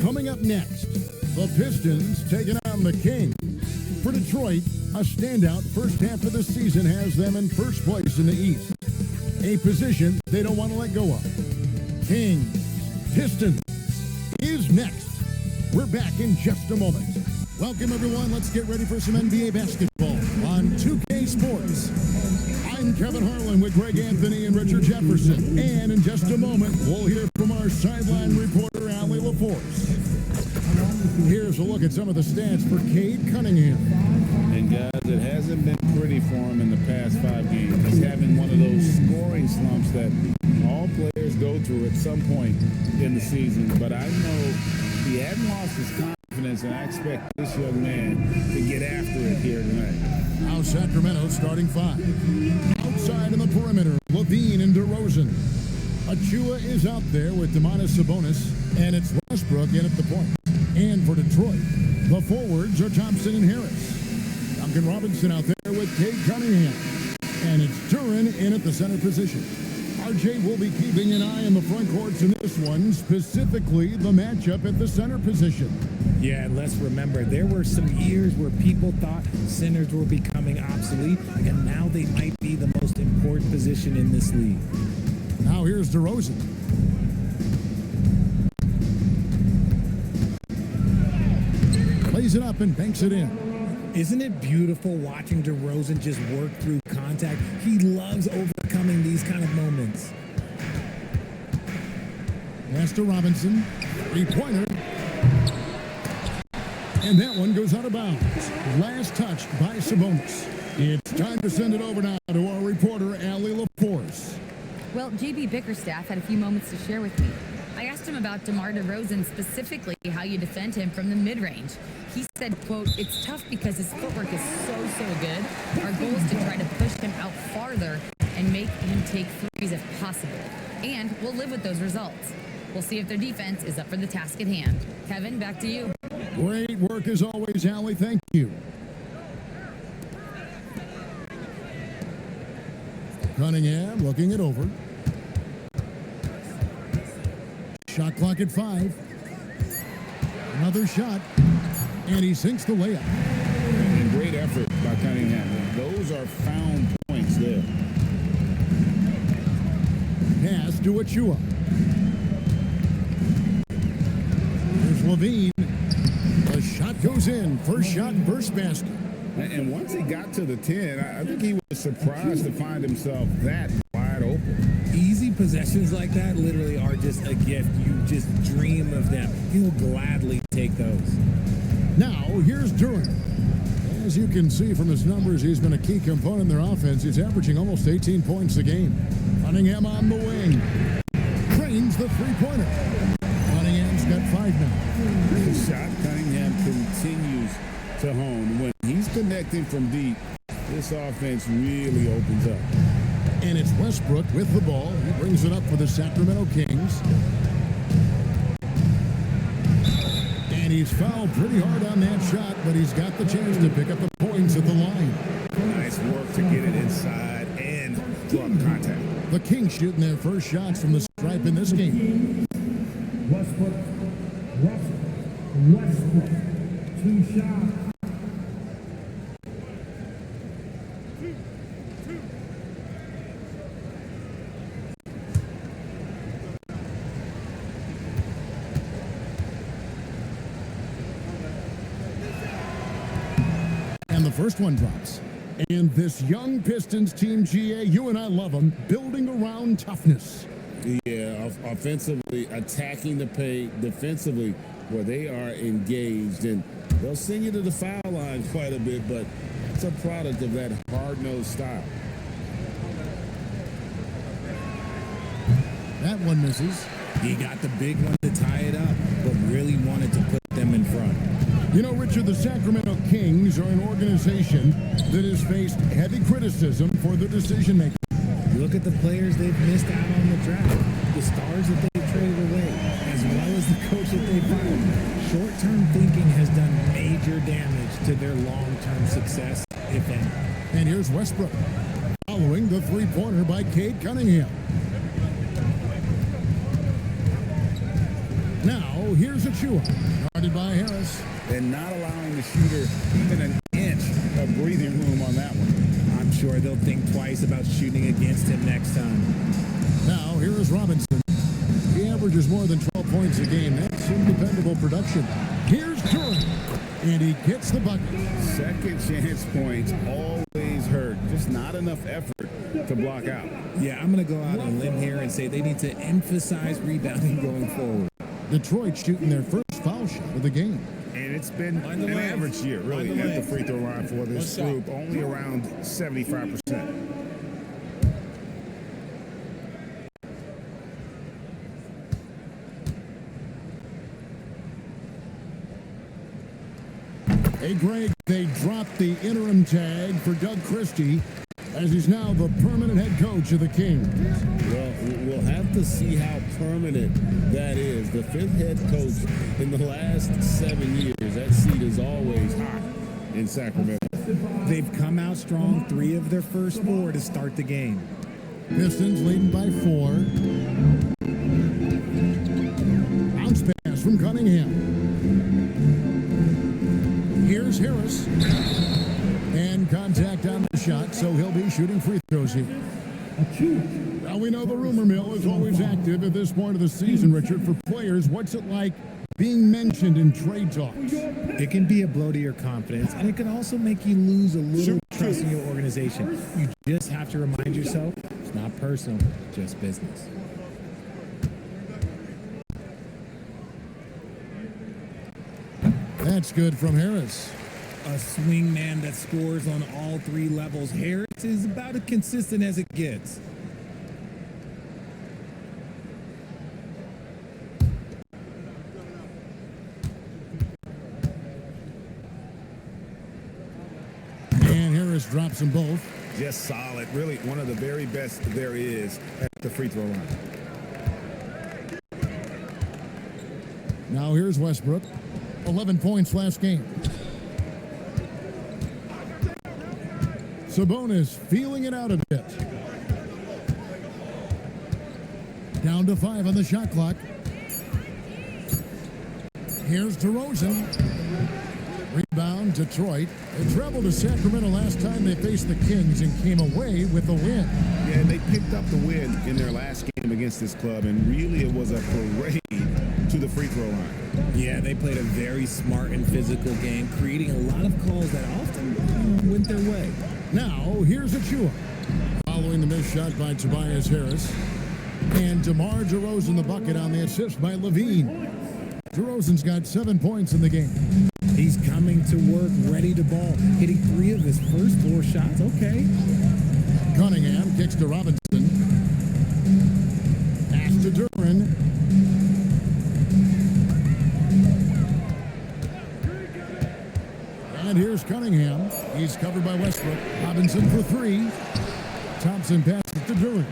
Coming up next, the Pistons taking on the Kings. For Detroit, a standout first half of the season has them in first place in the East, a position they don't want to let go of. Kings, Pistons is next. We're back in just a moment. Welcome, everyone. Let's get ready for some NBA basketball on 2K Sports. I'm Kevin Harlan with Greg Anthony and Richard Jefferson. And in just a moment, we'll hear from our sideline reporter, Allie LaForce. Here's a look at some of the stats for Cade Cunningham. And guys, it hasn't been pretty for him in the past 5 games. He's having one of those scoring slumps that all players go through at some point in the season. But I know he hadn't lost his confidence, and I expect this young man to get after it here tonight. Now Sacramento starting 5. Outside in the perimeter, Levine and DeRozan. Achua is out there with Domantas Sabonis, and it's Westbrook in at the point. And for Detroit, the forwards are Thompson and Harris. Duncan Robinson out there with Cade Cunningham. And it's Duren in at the center position. RJ will be keeping an eye on the front courts in this one, specifically the matchup at the center position. Yeah, and let's remember, there were some years where people thought centers were becoming obsolete, and now they might be the most important position in this league. Now here's DeRozan. Plays it up and banks it in. Isn't it beautiful watching DeRozan just work through contact? He loves overcoming these kind of moments. Pass to Robinson. 3-pointer. And that one goes out of bounds. Last touch by Sabonis. It's time to send it over now to our reporter, Allie LaForce. Well, JB Bickerstaff had a few moments to share with me. I asked him about DeMar DeRozan, specifically how you defend him from the mid-range. He said, quote, "It's tough because his footwork is so good. Our goal is to try to push him out farther and make him take threes if possible. And we'll live with those results. We'll see if their defense is up for the task at hand." Kevin, back to you. Great work as always, Allie. Thank you. Cunningham looking it over. Shot clock at 5. Another shot. And he sinks the layup. And great effort by Cunningham. Those are found points there. Pass to Achua. Here's Levine. The shot goes in. First shot, first basket. And once he got to the 10, I think he was surprised to find himself that wide open. Easy possessions like that literally are just a gift. You just dream of them. He'll gladly take those. Now, here's Duren. As you can see from his numbers, he's been a key component in their offense. He's averaging almost 18 points a game. Cunningham on the wing. Trains the three-pointer. Cunningham's got 5 now. The shot Cunningham continues to hone. When he's connecting from deep, this offense really opens up. And it's Westbrook with the ball. He brings it up for the Sacramento Kings. And he's fouled pretty hard on that shot, but he's got the chance to pick up the points at the line. Nice work to get it inside and draw the contact. The Kings shooting their first shots from the stripe in this game. Westbrook. 2 shots. And the first one drops. And this young Pistons team, GA, you and I love them, building around toughness. Yeah, offensively, attacking the paint, defensively, where they are engaged. And they'll send you to the foul line quite a bit, but it's a product of that hard-nosed style. That one misses. He got the big one to tie it up, but really wanted to put them in front. You know, Richard, the Sacramento Kings are an organization that has faced heavy criticism for their decision-making. Look at the players they've missed out on the draft, the stars that they've traded away, as well as the coach that they fired. Short-term thinking has done major damage to their long-term success, if any. And here's Westbrook, following the three-pointer by Cade Cunningham. Now, here's Achua, guarded by Harris. And not allowing the shooter even an inch of breathing room on that one. I'm sure they'll think twice about shooting against him next time. Now, here is Robinson. He averages more than 12 points a game. That's dependable production. Here's Duran, and he gets the bucket. Second chance points always hurt. Just not enough effort to block out. Yeah, I'm going to go out on a limb here and say they need to emphasize rebounding going forward. Detroit shooting their first foul shot of the game. And it's been an average year, really, at the free throw line for this group, only around 75%. Hey, Greg, they dropped the interim tag for Doug Christie as he's now the permanent head coach of the Kings. Well, we'll have to see how permanent that is. The fifth head coach in the last 7 years, that seat is always hot in Sacramento. They've come out strong 3 of their first 4 to start the game. Pistons leading by 4. Bounce pass from Cunningham. Here's Harris. And contact on the shot, so he'll be shooting free throws here. Now we know the rumor mill is always active at this point of the season, Richard. For players, what's it like being mentioned in trade talks? It can be a blow to your confidence, and it can also make you lose a little trust in your organization. You just have to remind yourself it's not personal, just business. That's good from Harris. A swing man that scores on all 3 levels. Harris is about as consistent as it gets. And Harris drops them both. Just solid. Really one of the very best there is at the free throw line. Now here's Westbrook. 11 points last game. Sabonis feeling it out a bit. Down to 5 on the shot clock. Here's DeRozan. Rebound, Detroit. They traveled to Sacramento last time they faced the Kings and came away with a win. Yeah, they picked up the win in their last game against this club, and really it was a parade to the free throw line. Yeah, they played a very smart and physical game, creating a lot of calls that often went their way. Now, here's Achua. Following the missed shot by Tobias Harris. And DeMar DeRozan the bucket on the assist by Levine. DeRozan's got 7 points in the game. He's coming to work, ready to ball, hitting 3 of his first 4 shots. Okay. Cunningham kicks to Robinson. Pass to Duran. And here's Cunningham. He's covered by Westbrook. Robinson for 3. Thompson passes to Duran.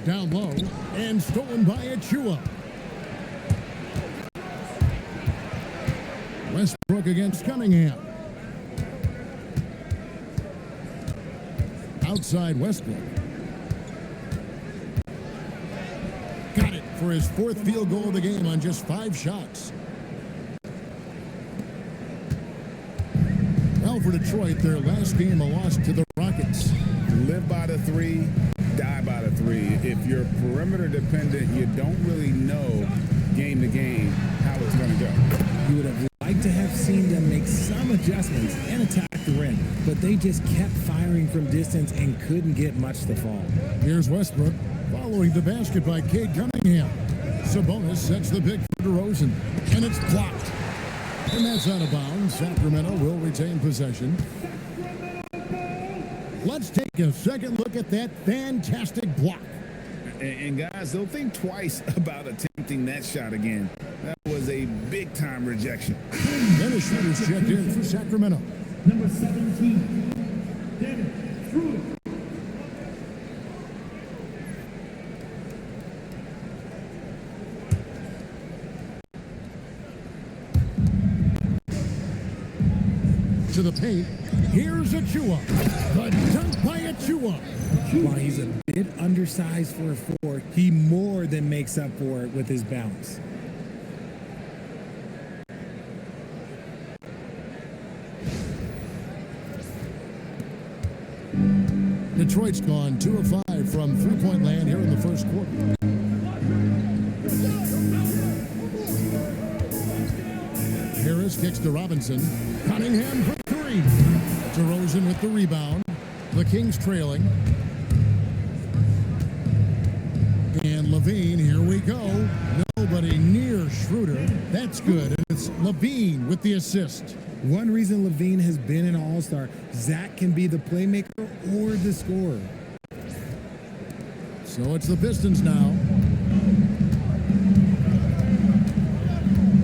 Down low and stolen by Achua. Westbrook against Cunningham. Outside Westbrook. Got it for his 4th field goal of the game on just 5 shots. Well, for Detroit, their last game a loss to the Rockets. Live by the 3, die by the 3. If you're perimeter dependent, you don't really know game to game how it's going to go. You would have liked to have seen them make some adjustments and attack the rim, but they just kept firing from distance and couldn't get much to fall. Here's Westbrook following the basket by Cade Cunningham. Sabonis sets the pick for DeRozan, and it's blocked. And that's out of bounds. Sacramento will retain possession. Let's take a second look at that fantastic block. And guys, they'll think twice about attempting that shot again. That was a big-time rejection. Then the shooters checked in for Sacramento. Number 17, Dennis Schroeder. to the paint. Here's Achua. The dunk by Achua. While he's a bit undersized for a 4, he more than makes up for it with his bounce. Detroit's gone 2 of 5 from three-point land here in the first quarter. Harris kicks to Robinson. Cunningham for 3. DeRozan with the rebound. The Kings trailing. And Levine, here we go. Nobody near Schroeder. That's good. And it's Levine with the assist. One reason Levine has been an all-star, Zach can be the playmaker or the scorer. So it's the Pistons now.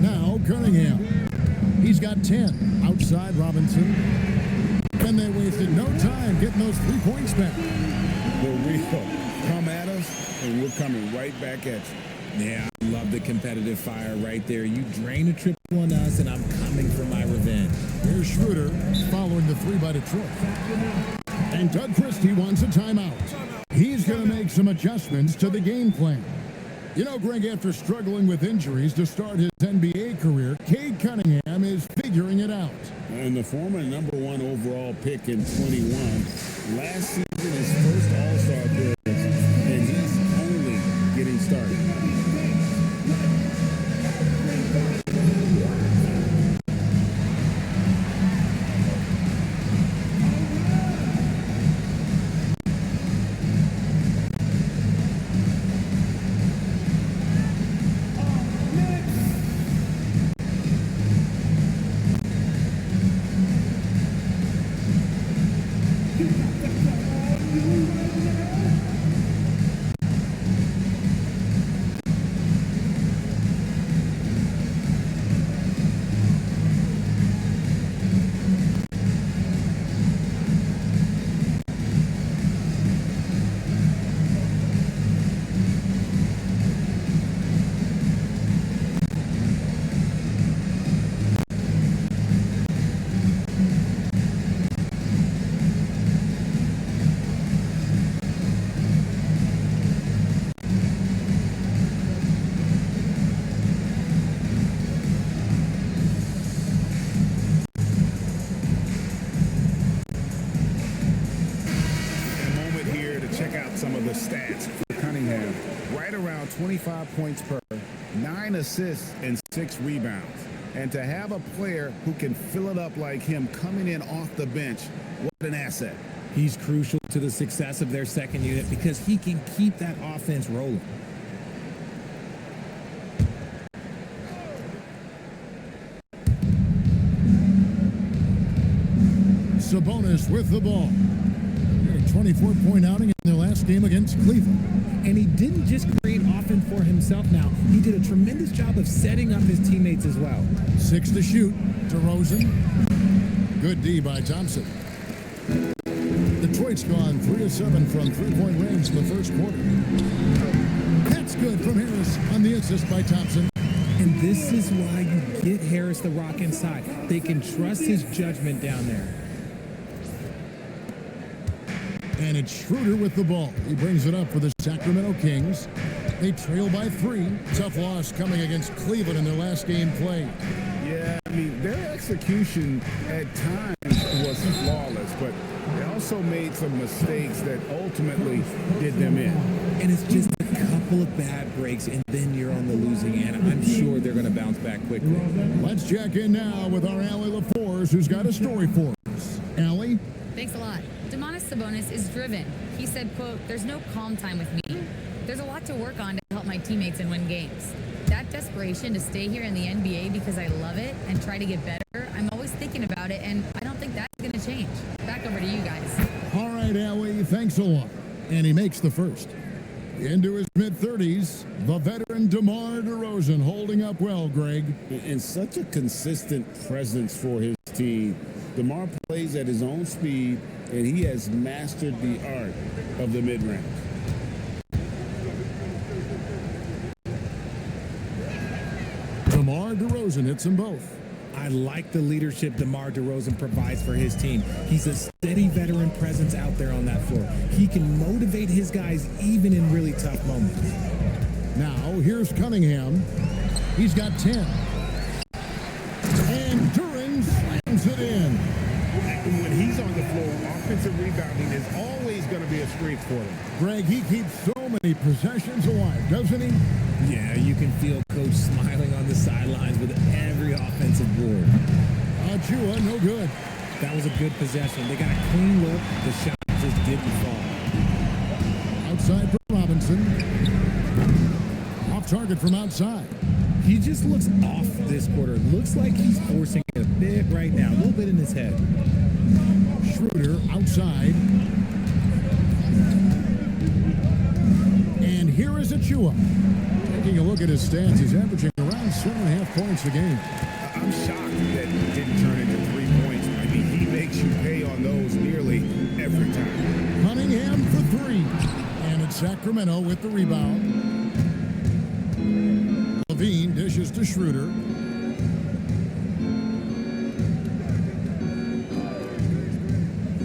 Now Cunningham. He's got 10. Outside Robinson. And they wasted no time getting those 3 points back. The real come at us, and we're coming right back at you. Yeah, I love the competitive fire right there. You drain a triple on us, and I'm coming for my revenge. Here's Schroeder following the 3 by Detroit. And Doug Christie wants a timeout. He's going to make some adjustments to the game plan. You know, Greg, after struggling with injuries to start his NBA career, Cade Cunningham is figuring it out. And the former #1 overall pick in 21, last season his first All-Star appearance, and he's only getting started. Some of the stats for Cunningham, right around 25 points per, 9 assists and 6 rebounds. And to have a player who can fill it up like him coming in off the bench, what an asset. He's crucial to the success of their second unit because he can keep that offense rolling. Sabonis with the ball. 24-point outing in their last game against Cleveland. And he didn't just create offense for himself now. He did a tremendous job of setting up his teammates as well. 6 to shoot. DeRozan. Good D by Thompson. Detroit's gone 3 of 7 from three-point range in the first quarter. That's good from Harris on the assist by Thompson. And this is why you get Harris the rock inside. They can trust his judgment down there. And it's Schroeder with the ball. He brings it up for the Sacramento Kings. They trail by 3. Tough loss coming against Cleveland in their last game played. Yeah, I mean, their execution at times was flawless, but they also made some mistakes that ultimately did them in. And it's just a couple of bad breaks, and then you're on the losing end. I'm sure they're going to bounce back quickly. Let's check in now with our Allie LaForce, who's got a story for us. Allie? Thanks a lot. Domantas Sabonis is driven. He said, quote, "There's no calm time with me. There's a lot to work on to help my teammates and win games. That desperation to stay here in the NBA because I love it and try to get better, I'm always thinking about it, and I don't think that's going to change." Back over to you guys. All right, Allie, thanks a lot. And he makes the first. Into his mid-30s, the veteran DeMar DeRozan holding up well, Greg. And such a consistent presence for his team. DeMar plays at his own speed, and he has mastered the art of the mid-range. DeMar DeRozan hits them both. I like the leadership DeMar DeRozan provides for his team. He's a steady veteran presence out there on that floor. He can motivate his guys even in really tough moments. Now, here's Cunningham. He's got 10. And Duran slams it in. When he's on the floor, offensive rebounding is always going to be a strength for him. Greg, he keeps so many possessions alive, doesn't he? Yeah, you can feel Coach smiling on the sidelines with every offensive board. Achua, no good. That was a good possession. They got a clean look. The shot just didn't fall. Outside for Robinson. Off target from outside. He just looks off this quarter. Looks like he's forcing it a bit right now. A little bit in his head. Schroeder outside. And here is Achua. Taking a look at his stats, he's averaging around 7.5 points a game. I'm shocked that it didn't turn into 3 points. I mean, he makes you pay on those nearly every time. Cunningham for 3. And it's Sacramento with the rebound. Levine dishes to Schroeder.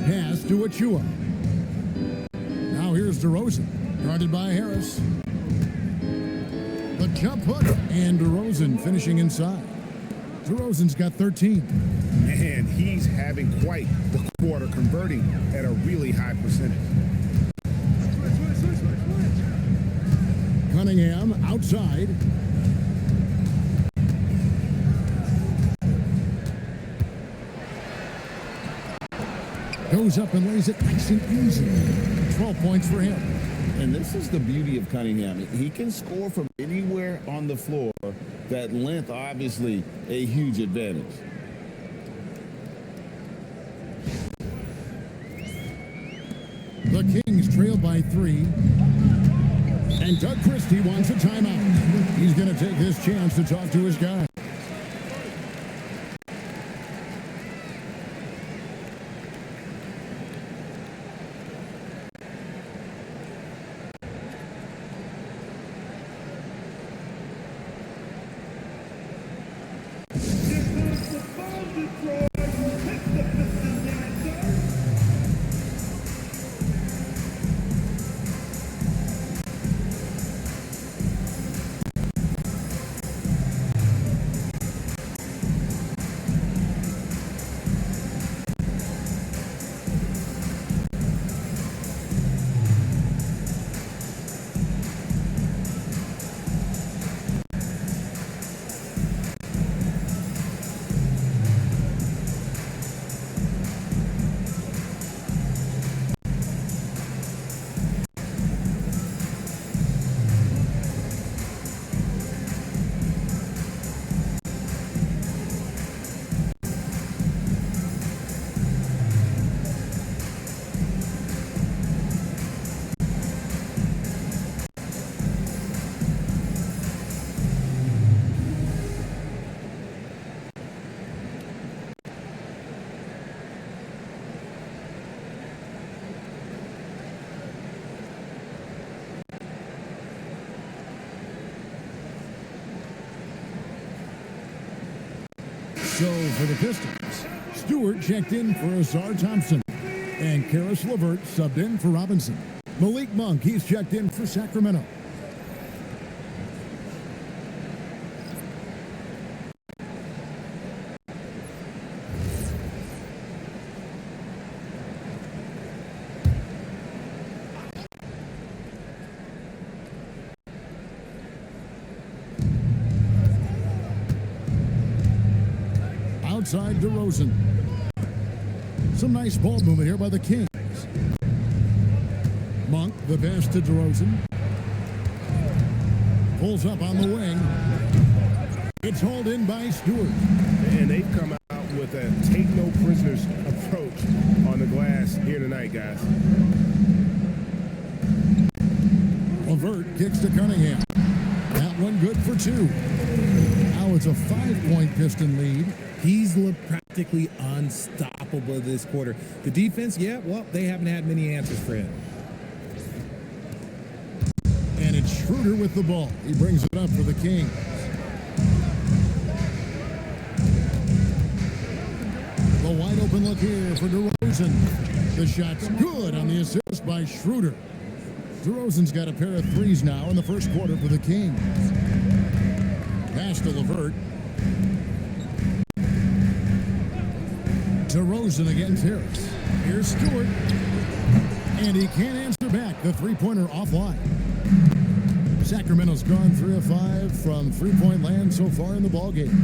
Pass to Achua. Now here's DeRozan, guarded by Harris. The jump hook, and DeRozan finishing inside. DeRozan's got 13. And he's having quite the quarter, converting at a really high percentage. Cunningham outside. Goes up and lays it nice and easy. 12 points for him. And this is the beauty of Cunningham. He can score from anywhere on the floor. That length, obviously, a huge advantage. The Kings trail by 3. And Doug Christie wants a timeout. He's going to take this chance to talk to his guy. So for the Pistons, Stewart checked in for Azar Thompson, and Karis LeVert subbed in for Robinson. Malik Monk, he's checked in for Sacramento. Outside DeRozan. Some nice ball movement here by the Kings. Monk, the pass to DeRozan. Pulls up on the wing. It's hauled in by Stewart. And they've come out with a take no prisoners approach on the glass here tonight, guys. LeVert kicks to Cunningham. That one good for 2. Now it's a 5-point Piston lead. He's looked practically unstoppable this quarter. The defense, yeah, well, they haven't had many answers for him. And it's Schroeder with the ball. He brings it up for the Kings. Open look here for DeRozan. The shot's good on the assist by Schroeder. DeRozan's got a pair of threes now in the first quarter for the Kings. Pass to LeVert. DeRozan against Harris. Here's Stewart. And he can't answer back. The three-pointer offline. Sacramento's gone 3 of 5 from three-point land so far in the ballgame.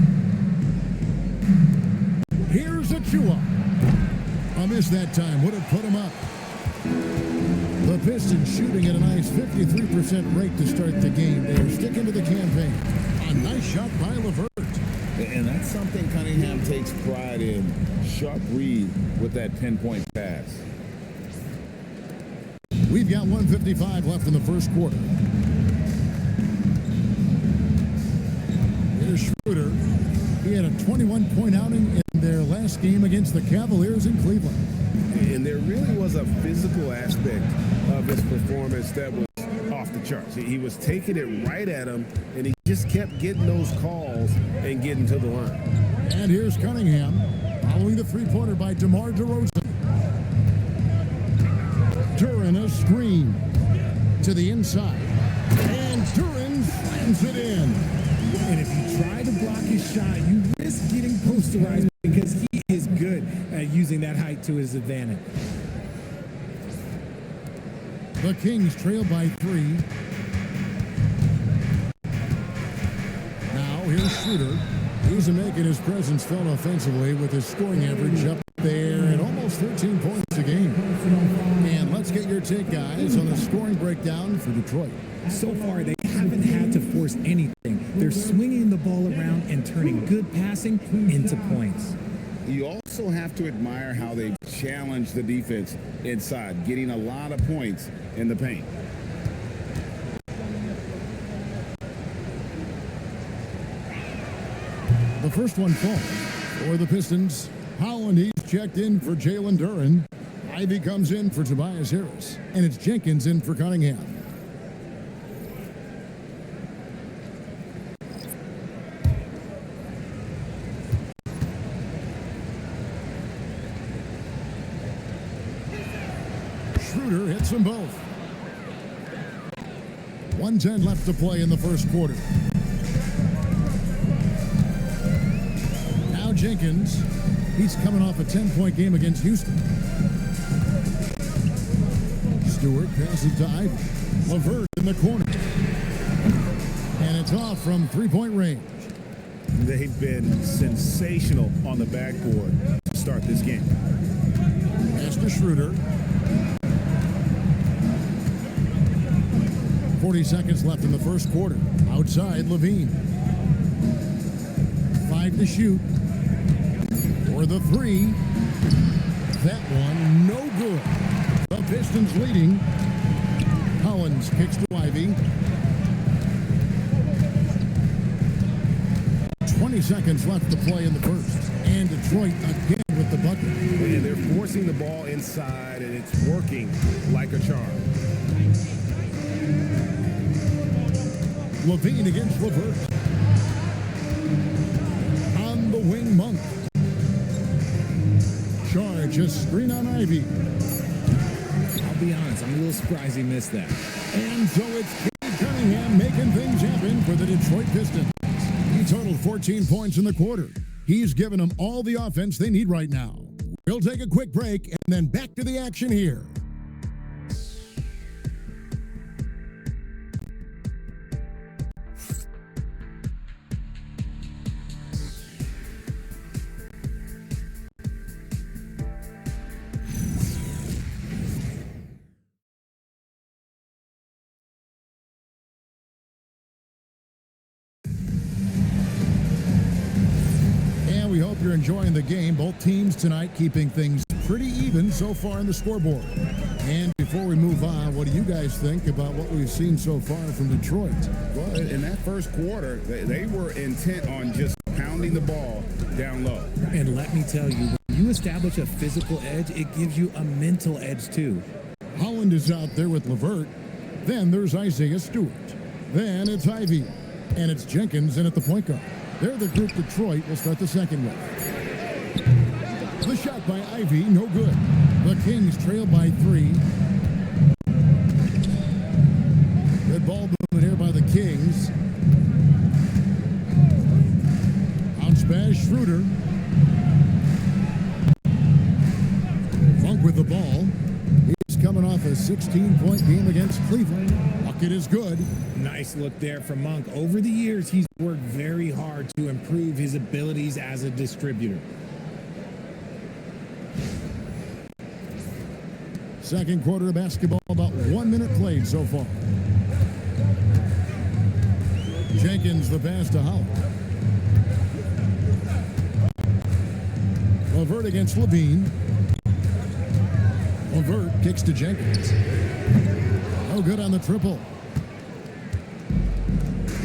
Here's Achua. A miss that time. Would have put him up. The Pistons shooting at a nice 53% rate to start the game. They are sticking to the campaign. A nice shot by LeVert. And that's something Cunningham takes pride in. Sharp read with that 10-point pass. We've got 1:55 left in the first quarter. Here's Schroeder. He had a 21-point outing in their last game against the Cavaliers in Cleveland. And there really was a physical aspect of his performance that was off the charts. He was taking it right at him, and he just kept getting those calls and getting to the line. And here's Cunningham following the three-pointer by DeMar DeRozan. Duran a screen to the inside. And Duran slams it in. And if you try to block his shot, you risk getting posterized because he is good at using that height to his advantage. The Kings trail by 3. Now here's Schroeder. He's making his presence felt offensively with his scoring average up there at almost 13 points a game. And let's get your take, guys, on the scoring breakdown for Detroit. So far, they haven't had to force anything. They're swinging the ball around and turning good passing into points. You also have to admire how they challenge the defense inside, getting a lot of points in the paint. The first one falls for the Pistons. Holland, he's checked in for Jalen Duran. Ivy comes in for Tobias Harris. And it's Jenkins in for Cunningham. Schroeder hits them both. 1:10 left to play in the first quarter. Now Jenkins, he's coming off a 10-point game against Houston. Stewart passes to Ivy. LeVert in the corner. And it's off from three-point range. They've been sensational on the backboard to start this game. Pass to Schroeder. 40 seconds left in the first quarter. Outside, Levine. 5 to shoot. For the 3. That one, no good. The Pistons leading. Hollins kicks to Ivy. 20 seconds left to play in the first. And Detroit again with the bucket. And they're forcing the ball inside, and it's working like a charm. Levine against LeVert. On the wing, Monk. Charge a screen on Ivy. I'll be honest, I'm a little surprised he missed that. And so it's Cade Cunningham making things happen for the Detroit Pistons. He totaled 14 points in the quarter. He's given them all the offense they need right now. We'll take a quick break and then back to the action here. We hope you're enjoying the game. Both teams tonight keeping things pretty even so far on the scoreboard. And before we move on, what do you guys think about what we've seen so far from Detroit? Well, in that first quarter, they were intent on just pounding the ball down low. And let me tell you, when you establish a physical edge, it gives you a mental edge too. Holland is out there with LeVert. Then there's Isaiah Stewart. Then it's Ivy. And it's Jenkins in at the point guard. They're the group Detroit will start the second with. The shot by Ivy, no good. The Kings trail by 3. Good ball movement here by the Kings. Bounce pass, Schroeder. Funk with the ball. He's coming off a 16-point game against Cleveland. Bucket is good. Nice look there from Monk. Over the years, he's worked very hard to improve his abilities as a distributor. Second quarter of basketball, about 1 minute played so far. Jenkins the pass to Howard. LeVert against Levine. LeVert kicks to Jenkins. No good on the triple.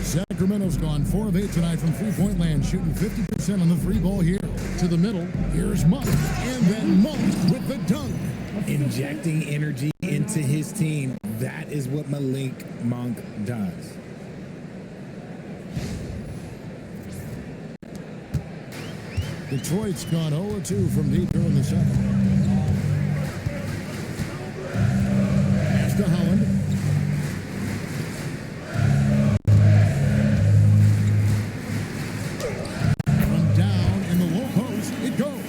Sacramento's gone 4 of 8 tonight from three-point land, shooting 50% on the three ball here. To the middle, here's Monk, and then Monk with the dunk. Injecting energy into his team. That is what Malik Monk does. Detroit's gone 0-2 from deep here in the second. Pass to Holland. From down in the low post, it goes.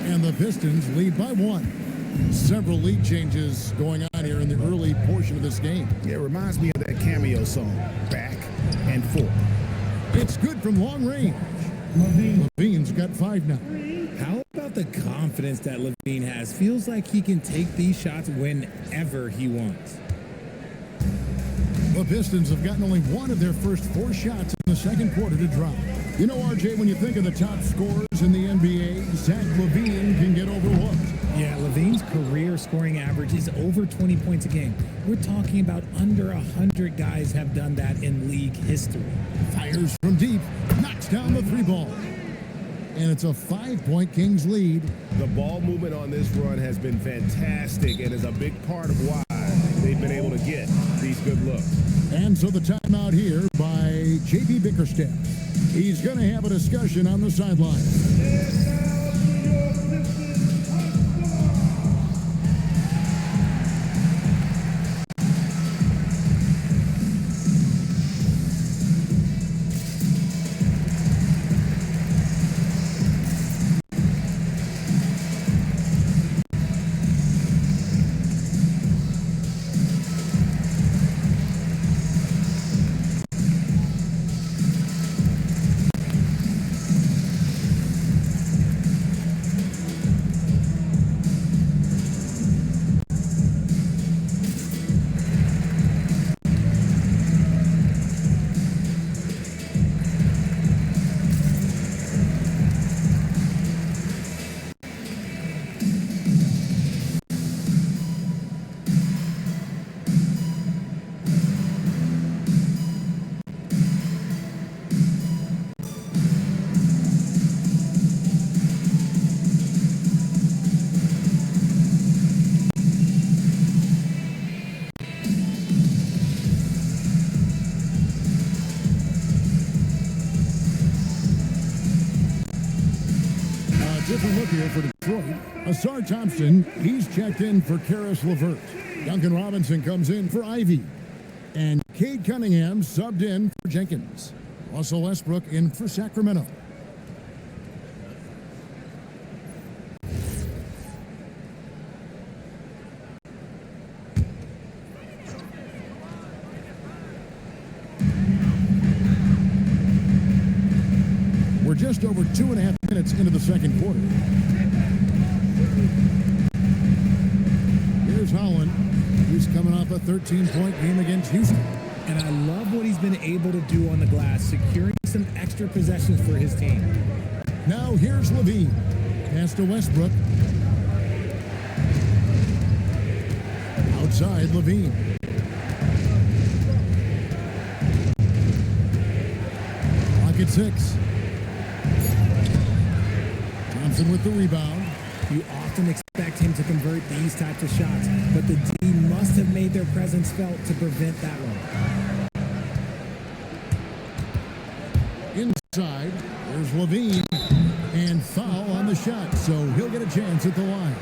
And the Pistons lead by 1. Several lead changes going on here in the early portion of this game. Yeah, it reminds me of that cameo song, Back and Forth. It's good from long range. Levine's got 5 now. How about the confidence that Levine has? Feels like he can take these shots whenever he wants. The Pistons have gotten only 1 of their first 4 shots in the second quarter to drop. You know, RJ, when you think of the top scorers in the NBA, Zach LaVine can get overlooked. Yeah, Levine's career scoring average is over 20 points a game. We're talking about under 100 guys have done that in league history. Fires from deep, knocks down the 3 ball. And it's a 5-point Kings lead. The ball movement on this run has been fantastic and is a big part of why they've been able to get these good looks. And so the timeout here by J.B. Bickerstaff. He's going to have a discussion on the sideline. Different look here for Detroit. Asar Thompson, he's checked in for Karis LeVert. Duncan Robinson comes in for Ivy. And Cade Cunningham subbed in for Jenkins. Russell Westbrook in for Sacramento. We're just over 2.5 minutes into the second quarter. Here's Holland. He's coming off a 13-point game against Houston. And I love what he's been able to do on the glass, securing some extra possessions for his team. Now here's Levine. Pass to Westbrook. Outside Levine. Pocket 6. Thompson with the rebound. You often expect him to convert these types of shots, but the D must have made their presence felt to prevent that one. Inside, there's Levine, and foul on on the shot, so he'll get a chance at the line.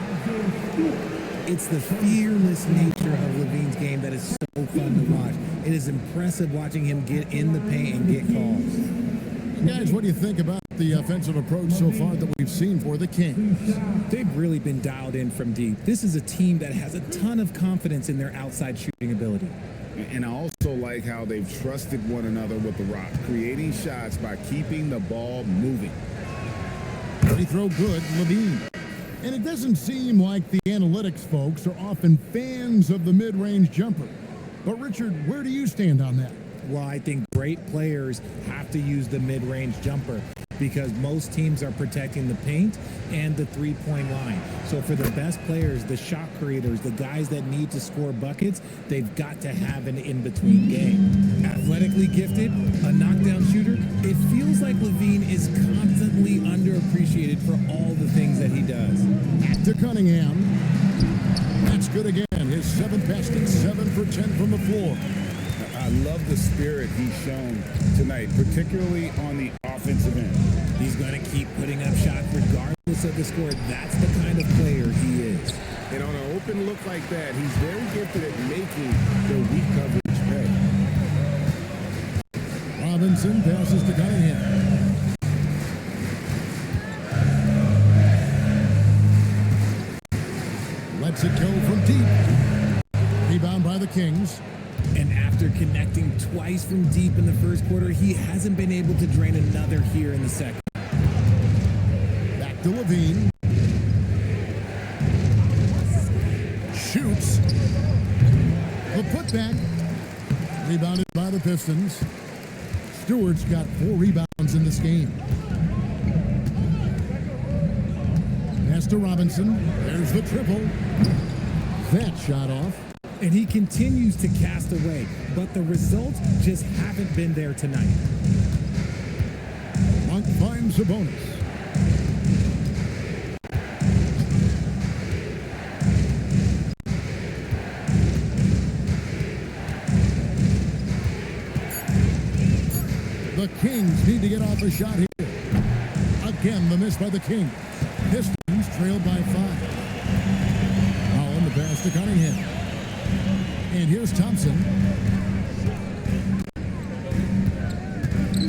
It's the fearless nature of Levine's game that is so fun to watch. It is impressive watching him get in the paint and get calls. Guys, what do you think about the offensive approach so far that we've seen for the Kings? They've really been dialed in from deep. This is a team that has a ton of confidence in their outside shooting ability. And I also like how they've trusted one another with the rock, creating shots by keeping the ball moving. Free throw good, Levine. And it doesn't seem like the analytics folks are often fans of the mid-range jumper. But Richard, where do you stand on that? Well, I think great players have to use the mid-range jumper because most teams are protecting the paint and the three-point line. So for the best players, the shot creators, the guys that need to score buckets, they've got to have an in-between game. Athletically gifted, a knockdown shooter, it feels like Levine is constantly underappreciated for all the things that he does. Back to Cunningham. That's good again. His 7th basket, 7 for 10 from the floor. I love the spirit he's shown tonight, particularly on the offensive end. He's going to keep putting up shots regardless of the score. That's the kind of player he is. And on an open look like that, he's very gifted at making the weak coverage pay. Robinson passes to Cunningham. Lets it go from deep. Rebound by the Kings. And after connecting twice from deep in the first quarter, he hasn't been able to drain another here in the second. Back to Levine. Shoots. The putback. Rebounded by the Pistons. Stewart's got 4 rebounds in this game. Pass to Robinson. There's the triple. That shot off. And he continues to cast away, but the results just haven't been there tonight. Monk finds a bonus. The Kings need to get off a shot here. Again, the miss by the Kings. Pistons trailed by 5. Holland, the pass to Cunningham. And here's Thompson.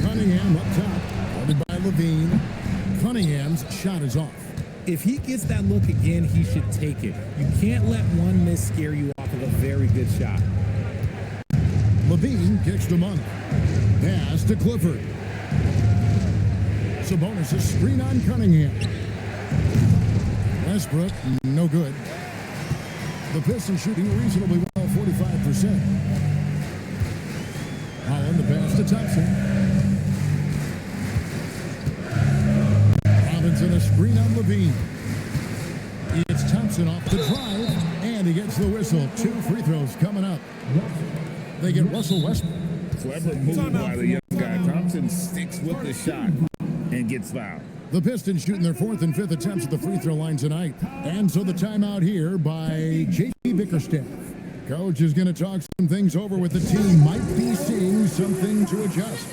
Cunningham up top, guarded by Levine. Cunningham's shot is off. If he gets that look again, he should take it. You can't let one miss scare you off of a very good shot. Levine kicks to Monk. Pass to Clifford. Sabonis a screen on Cunningham. Westbrook, no good. The Pistons shooting reasonably well, 45%. Holland, the pass to Thompson. Robinson a screen on Levine. It's Thompson off the drive, and he gets the whistle. 2 free throws coming up. They get Russell Westbrook. Clever move by the young guy. Thompson sticks with the shot and gets fouled. The Pistons shooting their 4th and 5th attempts at the free throw line tonight. And so the timeout here by J.P. Bickerstaff. Coach is going to talk some things over with the team. Might be seeing something to adjust.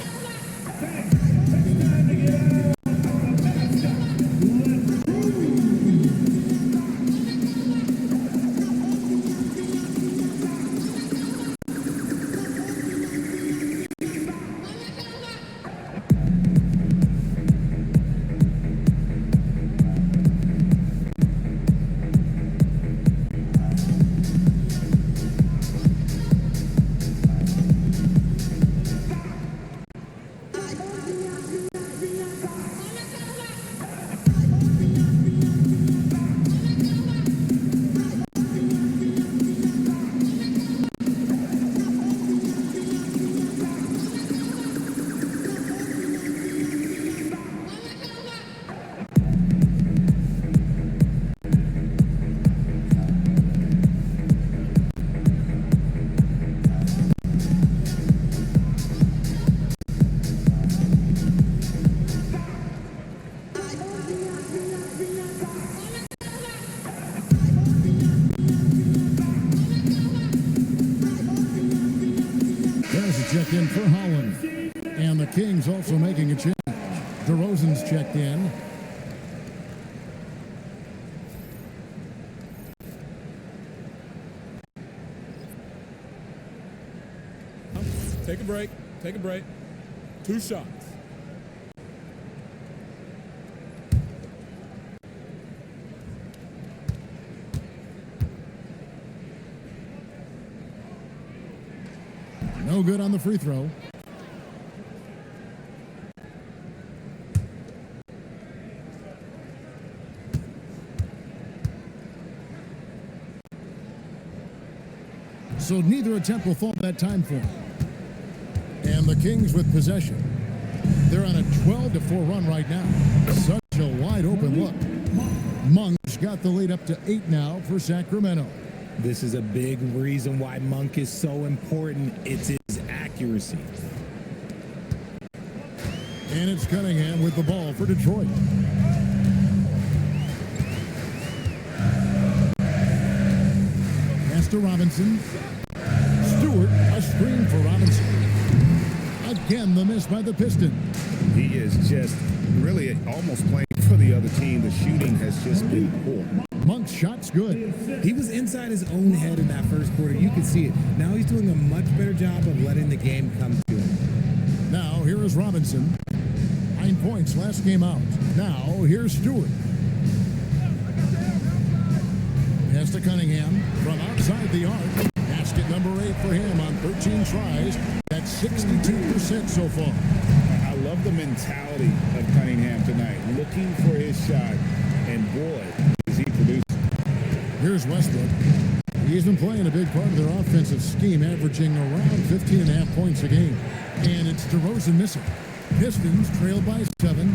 Check in for Holland. And the Kings also making a change. DeRozan's checked in. Take a break. Take a break. 2 shots. No good on the free throw. So neither attempt will fall that time for him. And the Kings with possession. They're on a 12-4 run right now. Such a wide open look. Monk's got the lead up to 8 now for Sacramento. This is a big reason why Monk is so important. It's his accuracy. And it's Cunningham with the ball for Detroit. Pass to Robinson. Stewart, a screen for Robinson. Again, the miss by the Pistons. He is just really almost playing for the other team. The shooting has just been poor. Monk's shot's good. He was inside his own head in that first quarter. You could see it. Now he's doing a much better job of letting the game come to him. Now, here is Robinson. 9 points last game out. Now, here's Stewart. Pass to Cunningham from outside the arc. Basket number 8 for him on 13 tries. That's 62% so far. I love the mentality of Cunningham tonight, looking for his shot, and boy, is he producing. Here's Westbrook. He's been playing a big part of their offensive scheme, averaging around 15.5 points a game. And it's DeRozan missing. Pistons trail by 7.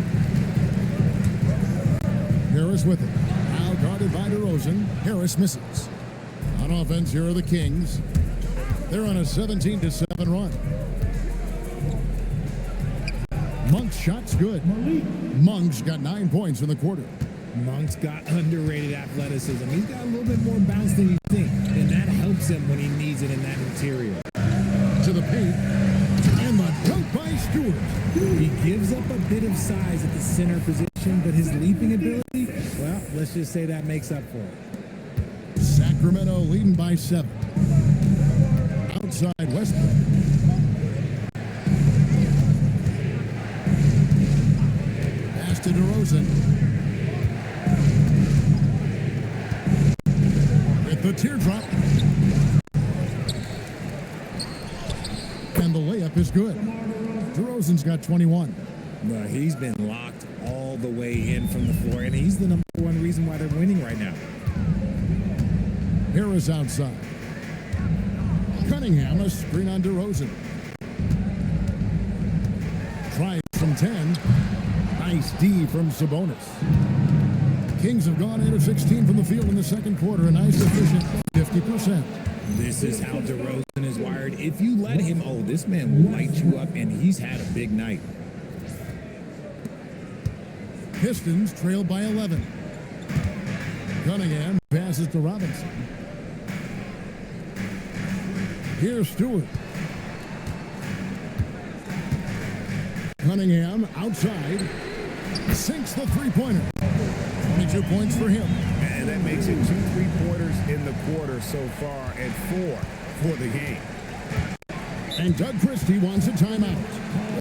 Harris with it. Now guarded by DeRozan. Harris misses. On offense, here are the Kings. They're on a 17-7 run. Monk's shot's good. Monk's got 9 points in the quarter. Monk's got underrated athleticism. He's got a little bit more bounce than you think, and that helps him when he needs it in that interior. To the paint, and the dunk by Stewart. He gives up a bit of size at the center position, but his leaping ability, well, let's just say that makes up for it. Sacramento leading by 7. Outside Westbrook. Pass to DeRozan. With the teardrop. And the layup is good. DeRozan's got 21. He's been locked all the way in from the floor, and he's the number 1 reason why they're winning right now. Harris outside. Cunningham, a screen on DeRozan. Tries from 10. Nice D from Sabonis. Kings have gone 8 of 16 from the field in the second quarter. A nice efficient 50%. This is how DeRozan is wired. If you let him, oh, this man will light you up, and he's had a big night. Pistons trail by 11. Cunningham passes to Robinson. Here's Stewart. Cunningham outside. Sinks the three-pointer. 22 points for him. And that makes it 2 3-pointers in the quarter so far and 4 for the game. And Doug Christie wants a timeout.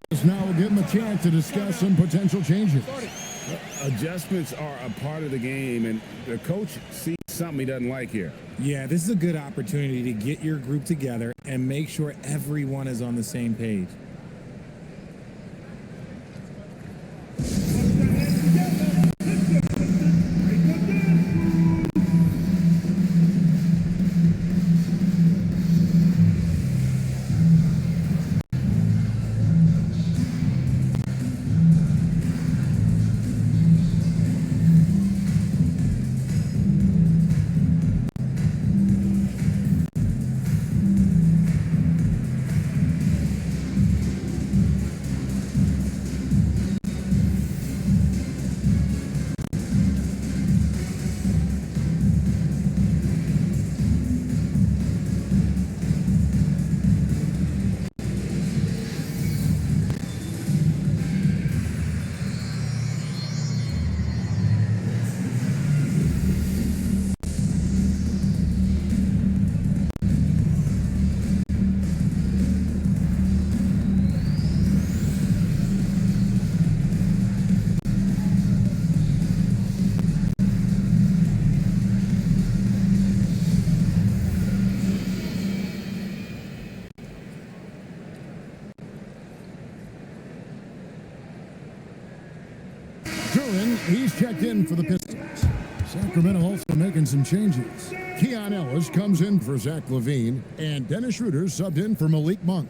This now will give him a chance to discuss some potential changes. Adjustments are a part of the game, and the coach sees something he doesn't like here. Yeah, this is a good opportunity to get your group together and make sure everyone is on the same page. in for the Pistons. Sacramento also making some changes. Keon Ellis comes in for Zach LaVine, and Dennis Schroeder subbed in for Malik Monk.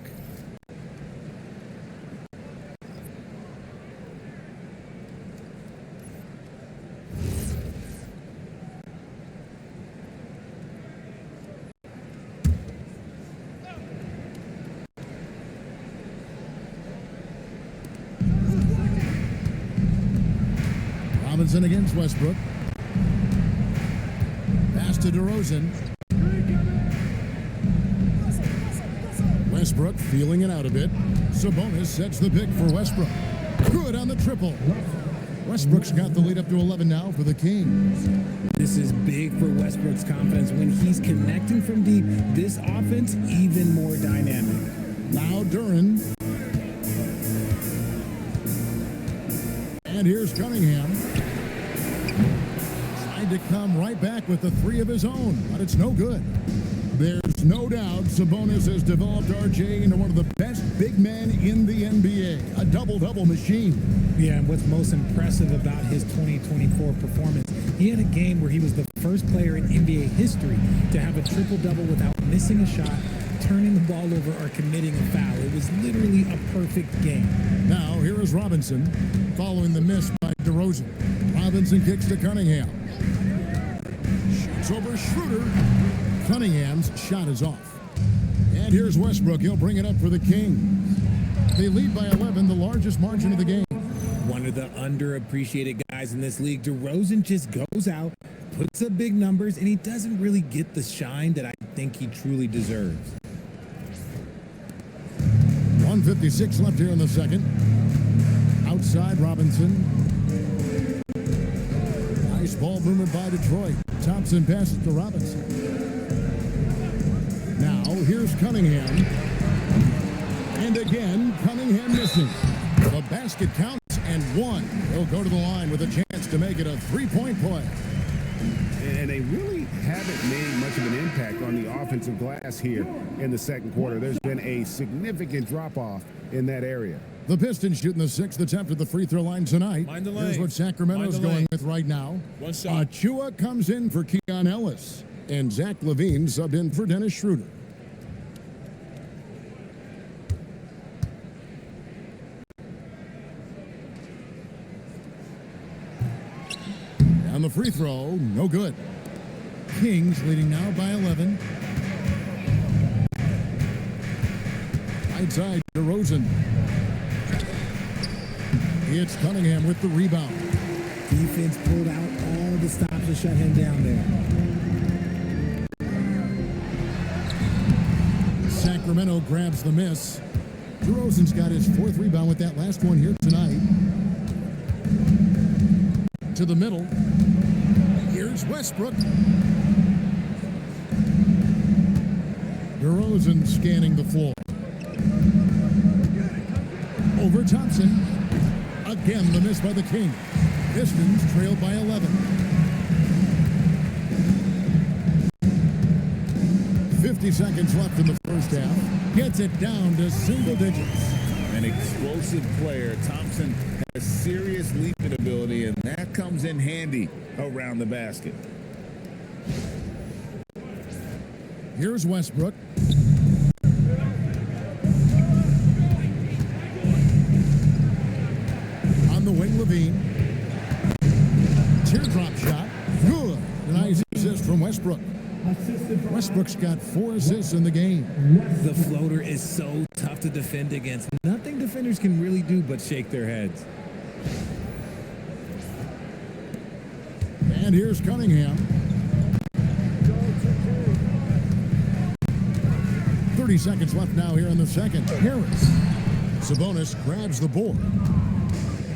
Robinson against Westbrook. Pass to DeRozan. Westbrook feeling it out a bit. Sabonis sets the pick for Westbrook. Good on the triple. Westbrook's got the lead up to 11 now for the Kings. This is big for Westbrook's confidence. When he's connecting from deep, this offense even more dynamic. Now Duran. And here's Cunningham. Tried to come right back with the three of his own, but it's no good. There's no doubt Sabonis has developed RJ into one of the best big men in the NBA. A double-double machine. Yeah, and what's most impressive about his 2024 performance, he had a game where he was the first player in NBA history to have a triple-double without missing a shot, turning the ball over, or committing a foul. It was literally a perfect game. Now, here is Robinson following the miss by DeRozan. Robinson kicks to Cunningham. Shoots over Schroeder. Cunningham's shot is off. And here's Westbrook. He'll bring it up for the Kings. They lead by 11, the largest margin of the game. One of the underappreciated guys in this league. DeRozan just goes out, puts up big numbers, and he doesn't really get the shine that I think he truly deserves. 1:56 left here in the second. Outside Robinson. Nice ball movement by Detroit. Thompson passes to Robinson. Now here's Cunningham. And again, Cunningham missing. The basket counts and one. He'll go to the line with a chance to make it a three-point play. And they really haven't made much of an impact on the offensive glass here in the second quarter. There's been a significant drop-off in that area. The Pistons shooting the sixth attempt at the free throw line tonight. Mind the Here's lane. what Sacramento's Mind the going lane. with right now. One shot. Achua comes in for Keon Ellis. And Zach LaVine subbed in for Dennis Schroeder. And the free throw, no good. Kings leading now by 11. Right side, DeRozan. It's Cunningham with the rebound. Defense pulled out all the stops to shut him down there. Sacramento grabs the miss. DeRozan's got his fourth rebound with that last one here tonight. To the middle. Here's Westbrook. DeRozan scanning the floor. Over Thompson. Again, the miss by the King. Pistons trailed by 11. 50 seconds left in the first half. Gets it down to single digits. An explosive player. Thompson has serious leaping ability, and that comes in handy around the basket. Here's Westbrook. On the wing, LaVine. Teardrop shot. Good. Nice assist from Westbrook. Westbrook's got 4 assists in the game. The floater is so tough to defend against. Nothing defenders can really do but shake their heads. And here's Cunningham. 30 seconds left now here in the second. Harris. Sabonis grabs the board.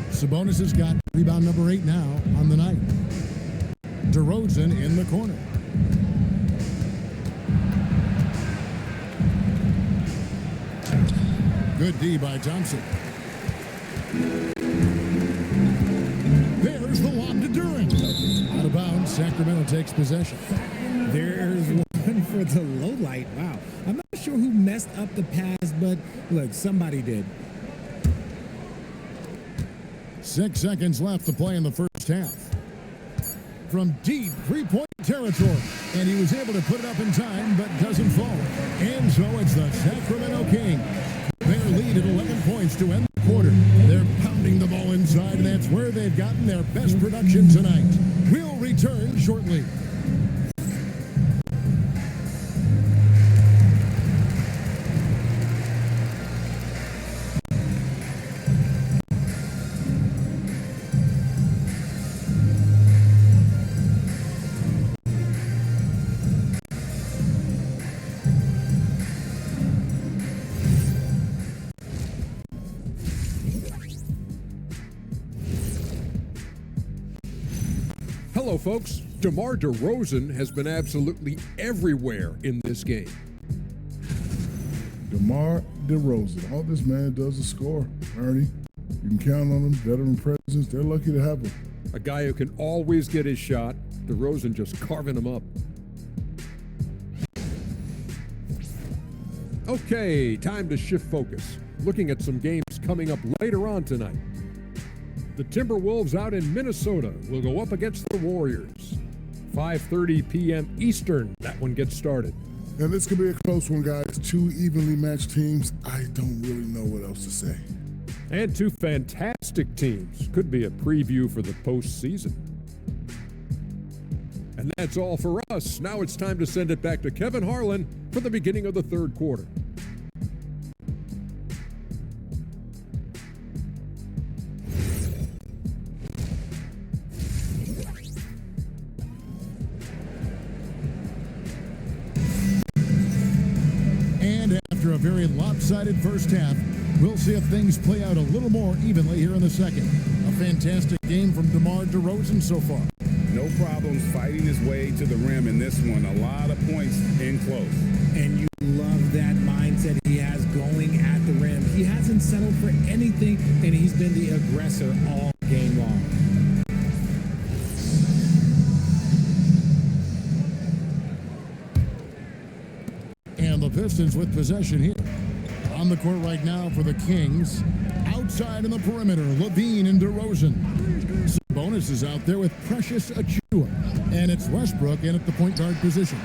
Sabonis has got rebound number 8 now on the night. DeRozan in the corner. Good D by Thompson. There's the lob to Duran. Out of bounds, Sacramento takes possession. There's one for the low light. Wow. I'm not sure who messed up the pass, but look, somebody did. 6 seconds left to play in the first half. from deep three-point territory. And he was able to put it up in time, but doesn't fall. And so it's the Sacramento Kings. Their lead at 11 points to end the quarter. They're pounding the ball inside, and that's where they've gotten their best production tonight. We'll return shortly. Hello, folks. DeMar DeRozan has been absolutely everywhere in this game. DeMar DeRozan. All this man does is score, Ernie. You can count on him. Veteran presence. They're lucky to have him. A guy who can always get his shot. DeRozan just carving him up. Okay, time to shift focus. Looking at some games coming up later on tonight. The Timberwolves out in Minnesota will go up against the Warriors. 5:30 p.m. Eastern, that one gets started. And this could be a close one, guys. Two evenly matched teams. I don't really know what else to say. And two fantastic teams. Could be a preview for the postseason. And that's all for us. Now it's time to send it back to Kevin Harlan for the beginning of the third quarter. After a very lopsided first half, we'll see if things play out a little more evenly here in the second. A fantastic game from DeMar DeRozan so far. No problems fighting his way to the rim in this one. A lot of points in close. And you love that mindset he has going at the rim. He hasn't settled for anything, and he's been the aggressor all game long. And the Pistons with possession here. On the court right now for the Kings. Outside in the perimeter, Levine and DeRozan. Sabonis is out there with Precious Achiuwa. And it's Westbrook in at the point guard position.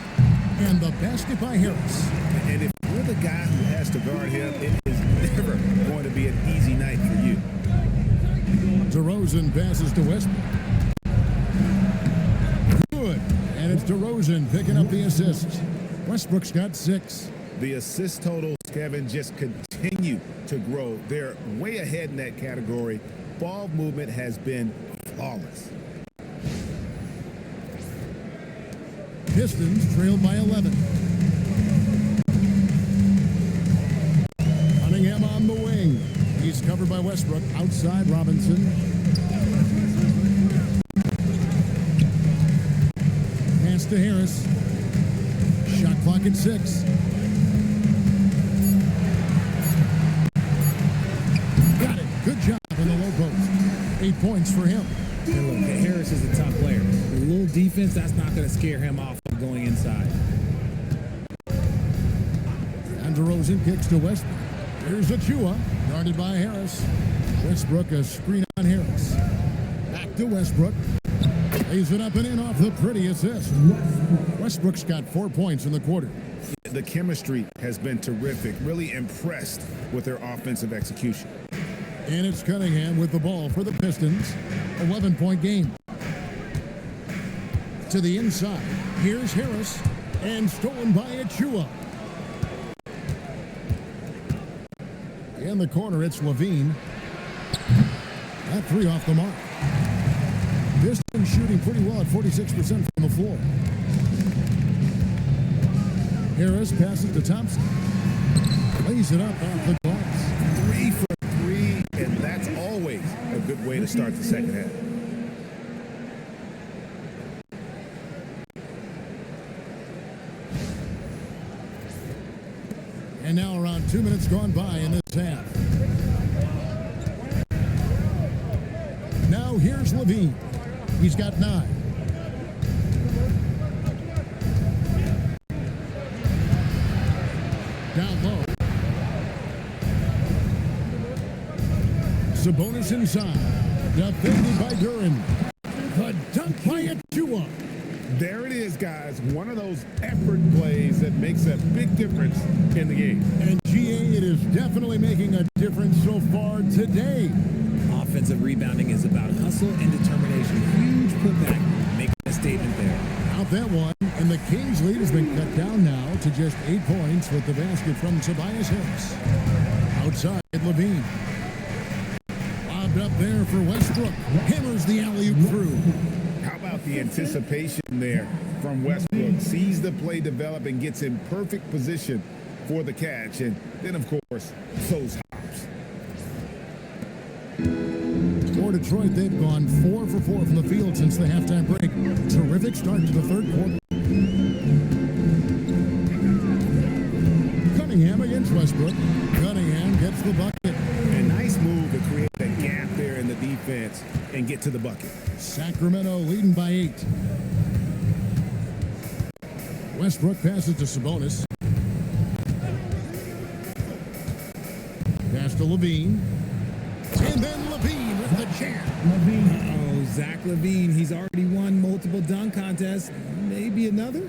And the basket by Harris. And if you're the guy who has to guard him, it is never going to be an easy night for you. DeRozan passes to Westbrook. Good. And it's DeRozan picking up the assists. Westbrook's got 6. The assist totals, Kevin, just continue to grow. They're way ahead in that category. Ball movement has been flawless. Pistons trailed by 11. Cunningham on the wing. He's covered by Westbrook. Outside, Robinson. Pass to Harris. Shot clock at 6. Got it. Good job in the low post. 8 points for him. And look, Harris is a tough player. A little defense, that's not going to scare him off of going inside. And DeRozan kicks to Westbrook. Here's Achiuwa, guarded by Harris. Westbrook, a screen on Harris. Back to Westbrook. Lays it up and in off the pretty assist. Westbrook's got 4 points in the quarter. The chemistry has been terrific. Really impressed with their offensive execution. And it's Cunningham with the ball for the Pistons. 11-point game. To the inside. Here's Harris. And stolen by Achiuwa. In the corner, it's Levine. That 3 off the mark. Pistons shooting pretty well at 46% from the floor. Harris passes to Thompson. Lays it up off the glass. 3 for 3, and that's always a good way to start the second half. And now around 2 minutes gone by in this half. Now here's Levine. He's got 9. Down low. Sabonis inside. Defended by Duran. The dunk by Achiuwa. guy's one of those effort plays that makes a big difference in the game. And GA, it is definitely making a difference so far today. Offensive rebounding is about hustle and determination. Huge putback, making a statement there. Out that one, and the Kings' lead has been cut down now to just 8 points with the basket from Tobias Harris. Outside, Levine. Lobbed up there for Westbrook. Hammers the alley-oop through. How about the anticipation there from Westbrook? Sees the play develop and gets in perfect position for the catch. And then, of course, those hops. For Detroit, they've gone 4 for 4 from the field since the halftime break. Terrific start to the third quarter. Cunningham against Westbrook. Cunningham gets the bucket. A nice move to create a gap there in the defense and get to the bucket. Sacramento leading by 8. Westbrook passes to Sabonis. Pass to Levine. And then Levine with the jam. Uh-oh, Zach LaVine. He's already won multiple dunk contests. Maybe another?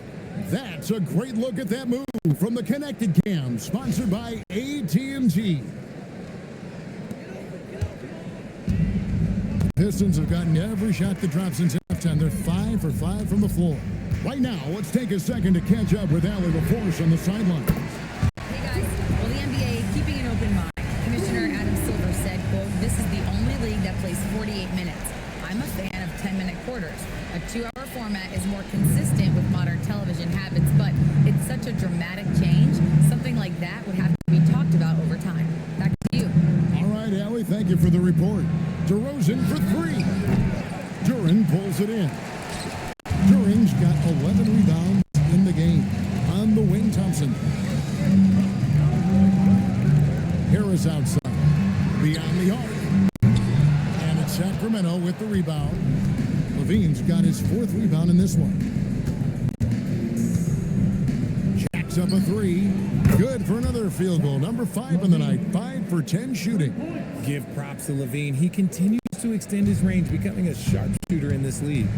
That's a great look at that move from the Connected Cam, sponsored by AT&T. Pistons have gotten every shot that drops since halftime. They're 5 for 5 from the floor. Right now, let's take a second to catch up with Allie LaForce on the sideline. Hey guys, well, the NBA keeping an open mind. Commissioner Adam Silver said, quote, "This is the only league that plays 48 minutes. I'm a fan of 10-minute quarters. A 2-hour format is more consistent with modern television habits, but it's such a dramatic change. Something like that would have to be talked about over time." Back to you. All right, Allie, thank you for the report. DeRozan for 3. Duran pulls it in. Duran's got 11 rebounds in the game. On the wing, Thompson. Harris outside. Beyond the arc. And it's Sacramento with the rebound. Levine's got his 4th rebound in this one. Jacks up a 3. Good for another field goal. Number 5 in the night. 5 for 10 shooting. Give props to LaVine. He continues to extend his range, becoming a sharpshooter in this league.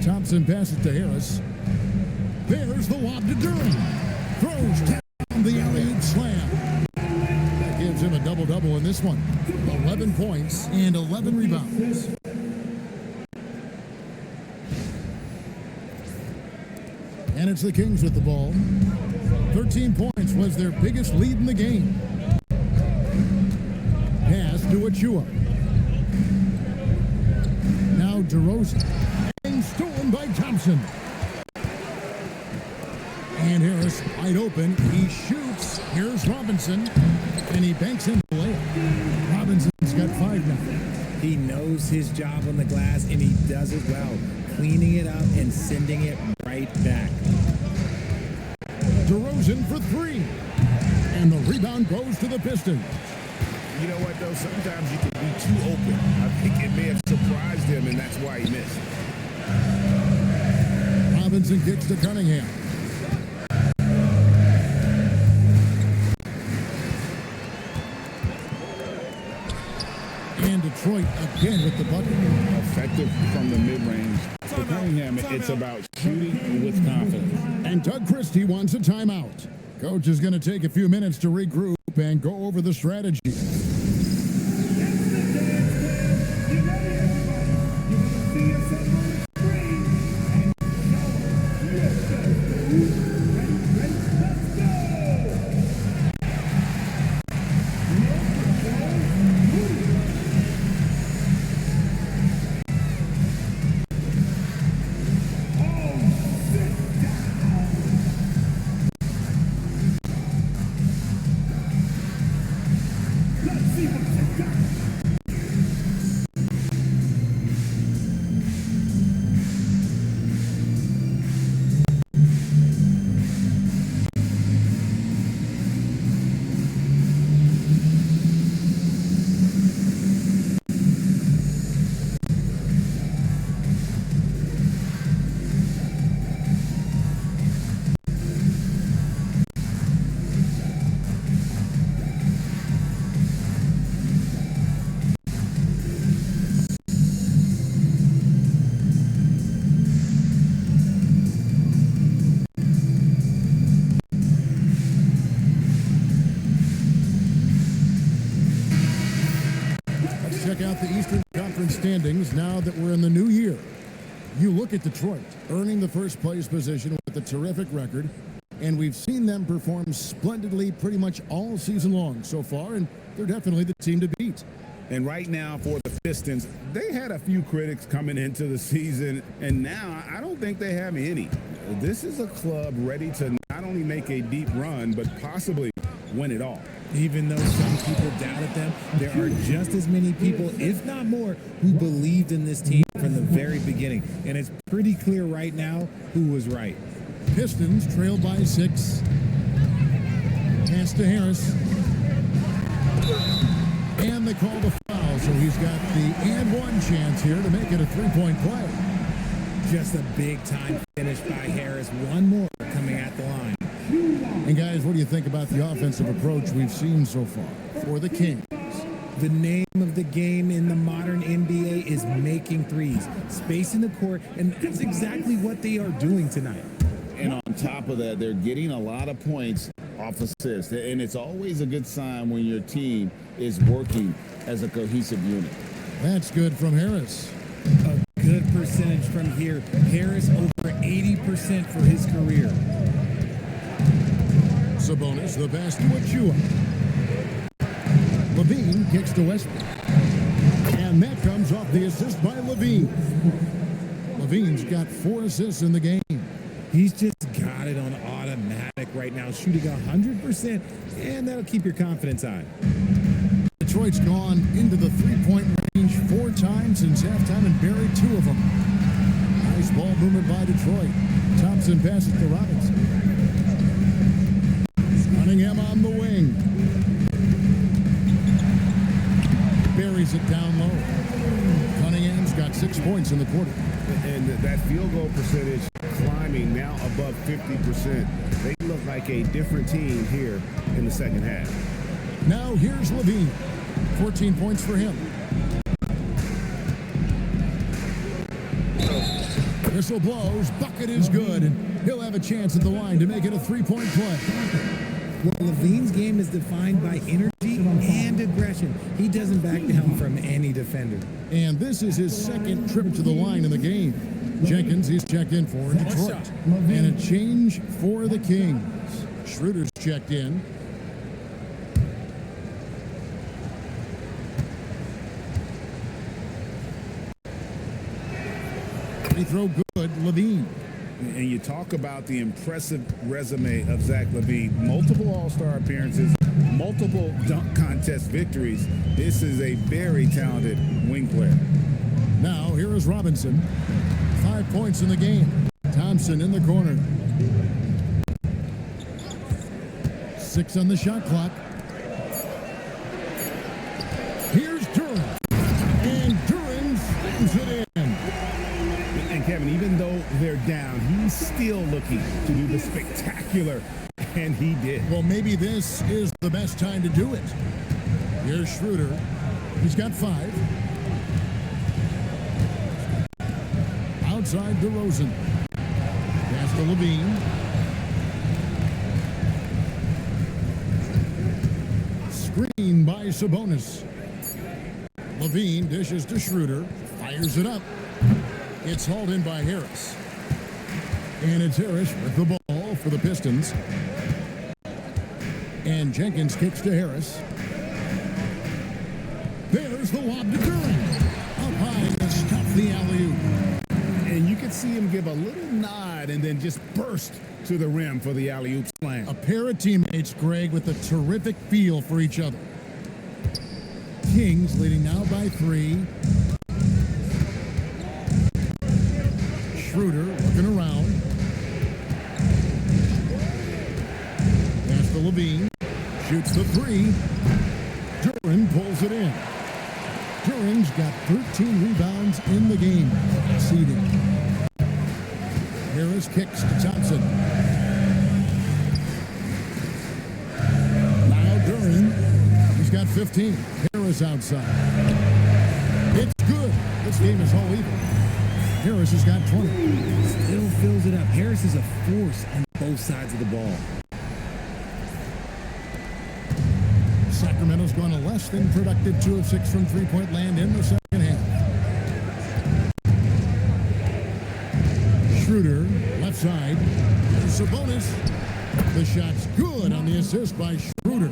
Thompson passes to Harris. There's the lob to Duran. Throws down the alley-oop slam. That gives him a double-double in this one. 11 points and 11 rebounds. And it's the Kings with the ball. 13 points was their biggest lead in the game. Pass to Achua. Now DeRozan. And stolen by Thompson. And Harris wide open. He shoots. Here's Robinson. And he banks in the layup. Robinson's got 5 now. He knows his job on the glass, and he does it well, cleaning it up and sending it right back. DeRozan for 3. And the rebound goes to the Pistons. You know what, though? Sometimes you can be too open. I think it may have surprised him, and that's why he missed. Robinson kicks to Cunningham. And Detroit again with the bucket. Effective from the mid-range. For Cunningham, it's about shooting with confidence. And Doug Christie wants a timeout. Coach is going to take a few minutes to regroup and go over the strategy. Look at Detroit, earning the first place position with a terrific record. And we've seen them perform splendidly pretty much all season long so far, and they're definitely the team to beat. And right now for the Pistons, they had a few critics coming into the season, and now I don't think they have any. This is a club ready to not only make a deep run, but possibly win it all. Even though some people doubted them, there are just as many people, if not more, who believed in this team from the very beginning. And it's pretty clear right now who was right. Pistons trail by 6. Pass to Harris. And they call the foul, so he's got the and one chance here to make it a three-point play. Just a big-time finish by Harris. One more coming at the line. And guys, what do you think about the offensive approach we've seen so far for the Kings? The name of the game in the modern NBA is making threes, spacing the court, and that's exactly what they are doing tonight. And on top of that, they're getting a lot of points off assists. And it's always a good sign when your team is working as a cohesive unit. That's good from Harris. A good percentage from here. Harris over 80% for his career. Sabonis, the pass to Achua. Levine kicks to Westbrook. And that comes off the assist by Levine. Levine's got 4 assists in the game. He's just got it on automatic right now, shooting 100%, and that'll keep your confidence high. Detroit's gone into the three-point range 4 times since halftime and buried 2 of them. Nice ball movement by Detroit. Thompson passes to Robinson. Cunningham on the wing. Buries it down low. Cunningham's got 6 points in the quarter. And that field goal percentage climbing now above 50%. They look like a different team here in the second half. Now here's Levine. 14 points for him. Whistle blows. Bucket is good. And he'll have a chance at the line to make it a 3-point play. Well, Levine's game is defined by energy and aggression. He doesn't back down from any defender. And this is his second trip to the line in the game. Jenkins, he's checked in for Detroit. And a change for the Kings. Schroeder's checked in. Free throw good, Levine. And you talk about the impressive resume of Zach LaVine. Multiple All-Star appearances, multiple dunk contest victories. This is a very talented wing player. Now, here is Robinson. 5 points in the game. Thompson in the corner. 6 on the shot clock. Here's Duran. And Duran slams it in. And Kevin, even though they're down, he's still looking to do the spectacular, and he did. Well, maybe this is the best time to do it. Here's Schroeder. He's got 5. Outside DeRozan. Pass to Levine. Screen by Sabonis. Levine dishes to Schroeder. Fires it up. It's hauled in by Harris. And it's Harris with the ball for the Pistons. And Jenkins kicks to Harris. There's the lob to Duran. Up high to stop the alley-oop. And you could see him give a little nod and then just burst to the rim for the alley-oop slam. A pair of teammates, Greg, with a terrific feel for each other. Kings leading now by 3. Schroeder looking around. Pass to Levine. Shoots the 3. Duran pulls it in. Duran's got 13 rebounds in the game. Seeding. Harris kicks to Thompson. Now Duran. He's got 15. Harris outside. It's good. This game is all even. Harris has got 20. Still fills it up. Harris is a force on both sides of the ball. Sacramento's gone a less than productive 2 of 6 from three-point land in the second half. Schroeder, left side. There's Sabonis. The shot's good on the assist by Schroeder.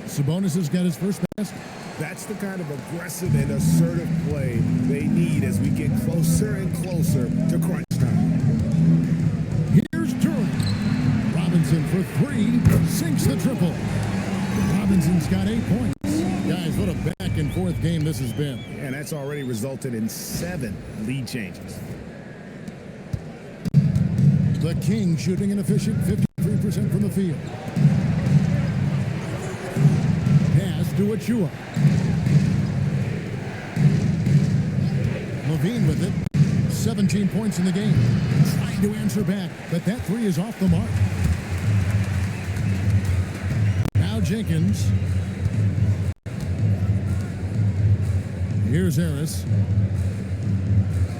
Sabonis has got his first basket. That's the kind of aggressive and assertive play they need as we get closer and closer to crunch time. Here's Duran. Robinson for three. Sinks the triple. Robinson's got 8 points. Guys, what a back-and-forth game this has been. And that's already resulted in 7 lead changes. The Kings shooting an efficient 53% from the field. Pass to Achua. Levine with it. 17 points in the game. Trying to answer back, but that three is off the mark. Now Jenkins. Here's Harris.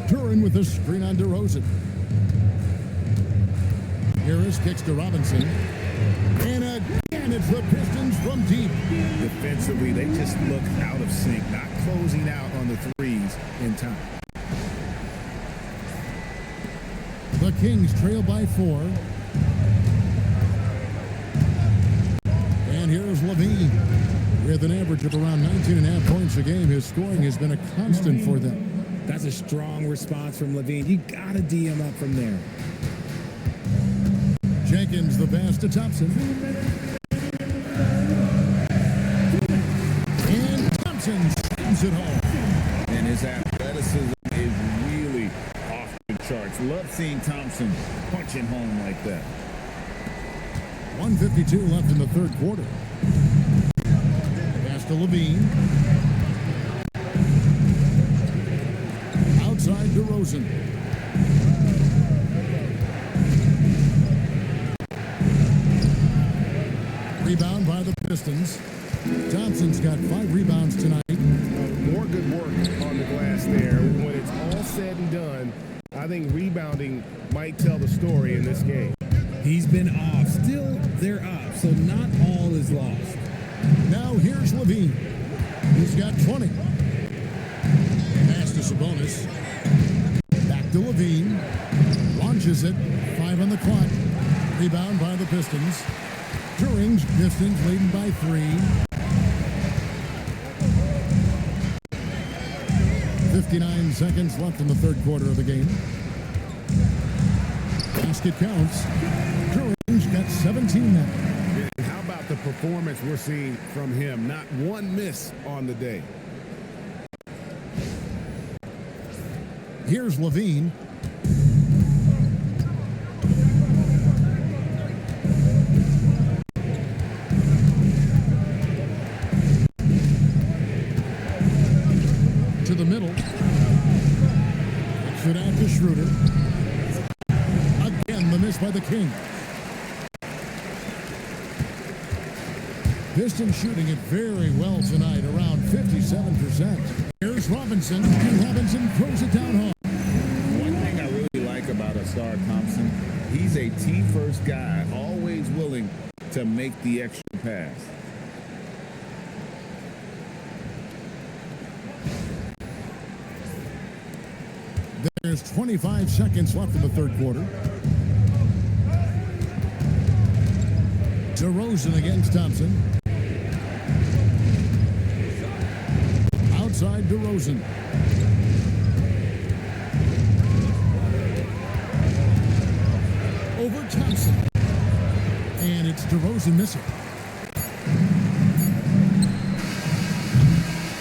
Duran with the screen on DeRozan. Harris kicks to Robinson. And again, it's the Pistons from deep. Defensively, they just look out of sync, not closing out on the threes in time. The Kings trail by 4. And here's Levine. With an average of around 19.5 points a game, his scoring has been a constant for them. That's a strong response from Levine. You got to D him up from there. Jenkins the pass to Thompson. And Thompson slams it home. And his athleticism is really off the charts. Love seeing Thompson punching home like that. 1:52 left in the third quarter. Pass to Levine. Outside DeRozan. Rebound by the Pistons. Thompson's got 5 rebounds tonight. More good work on the glass there. When it's all said and done, I think rebounding might tell the story in this game. He's been off. Still, they're up, so not all is lost. Now here's Levine. He's got 20. Pass to Sabonis. Back to Levine. Launches it. 5 on the clock. Rebound by the Pistons. During Pistons leading by 3. 59 seconds left in the third quarter of the game. Basket counts. During's got 17 now. And how about the performance we're seeing from him? Not one miss on the day. Here's Levine. To the middle. Kicks it out to Schroeder. Again, the miss by the King. Pistons shooting it very well tonight, around 57%. Here's Robinson, and Robinson throws it down hard. One thing I really like about Asar Thompson, he's a team-first guy, always willing to make the extra pass. There's 25 seconds left in the third quarter. DeRozan against Thompson. Outside DeRozan. Over Thompson. And it's DeRozan missing.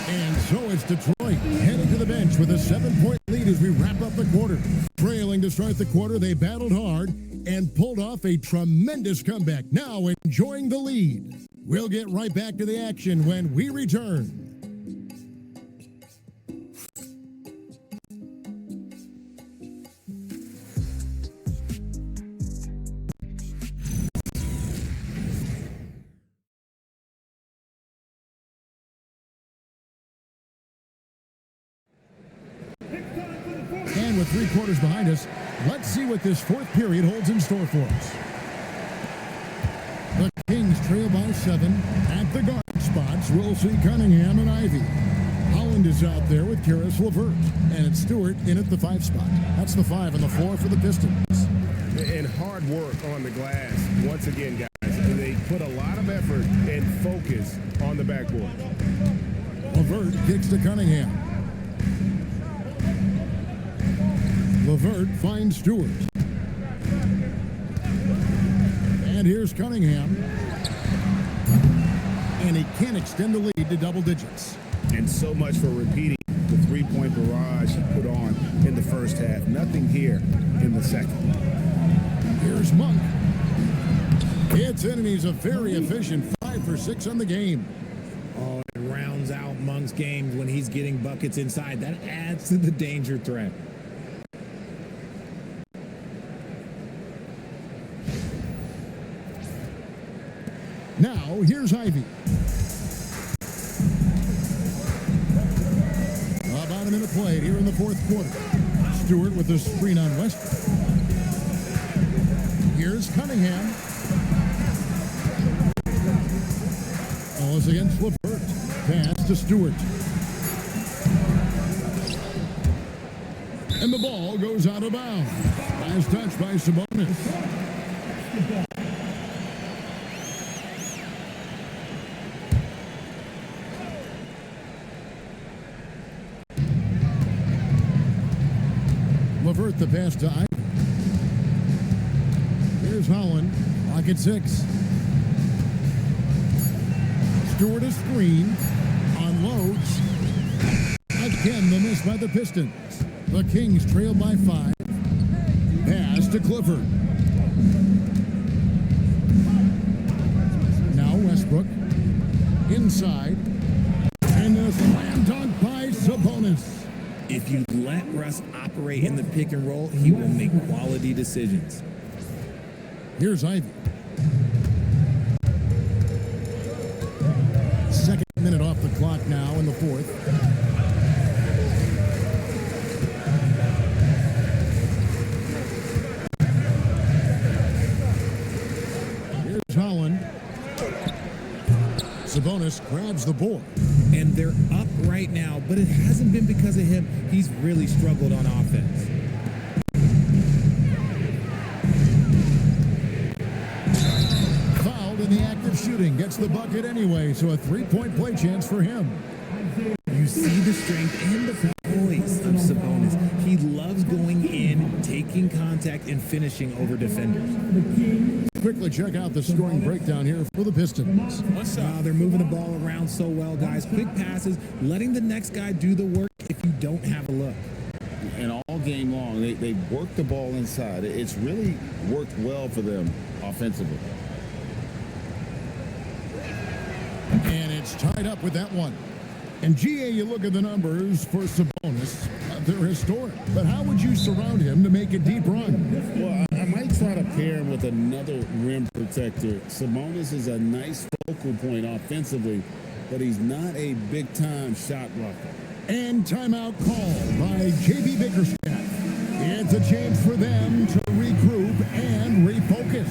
And so it's Detroit heading to the bench with a 7-point lead as we wrap up the quarter. Trailing to start the quarter, they battled hard and pulled off a tremendous comeback. Now enjoying the lead. We'll get right back to the action when we return. And with 3 quarters behind us, let's see what this fourth period holds in store for us. The Kings trail by 7. At the guard spots, we'll see Cunningham and Ivy. Holland is out there with Karis LeVert. And it's Stewart in at the 5 spot. That's the 5 on the floor for the Pistons. hard work on the glass once again, guys. And they put a lot of effort and focus on the backboard. Levert kicks to Cunningham. Levert finds Stewart. And here's Cunningham. And he can't extend the lead to double digits. And so much for repeating the three-point barrage he put on in the first half. Nothing here in the second. Here's Monk. It's in, and he's a very efficient 5 for 6 on the game. Oh, it rounds out Monk's games when he's getting buckets inside. That adds to the danger threat. Now, here's Ivy. About a minute played here in the fourth quarter. Stewart with the screen on Westbrook. Here's Cunningham. Ellis against Levert. Pass to Stewart. And the ball goes out of bounds. Last touch by Sabonis. Levert the pass to Ivy. Here's Holland. Clock at 6. Stewart a screen. Unloads. Again, the miss by the Pistons. The Kings trail by 5. Pass to Clifford. Now Westbrook. Inside. And a slam dunk by Sabonis. If you let Russ operate in the pick and roll, he will make quality decisions. Here's Ivy. Second minute off the clock now in the fourth. Here's Holland. Sabonis grabs the board. And they're up right now, but it hasn't been because of him. He's really struggled on offense. Fouled in the act of shooting. Gets the bucket anyway, so a three-point play chance for him. You see the strength and the poise of Sabonis. He loves going in, taking contact, and finishing over defenders. Quickly check out the scoring breakdown here for the Pistons. They're moving the ball around so well, guys. Quick passes, letting the next guy do the work if you don't have a look. And all game long, they work the ball inside. It's really worked well for them offensively. And it's tied up with that one. And GA, you look at the numbers for Sabonis. They're historic. But how would you surround him to make a deep run? Well, I might try to pair him with another rim protector. Sabonis is a nice focal point offensively, but he's not a big-time shot blocker. And timeout called by JB Bickerstaff. It's a chance for them to regroup and refocus.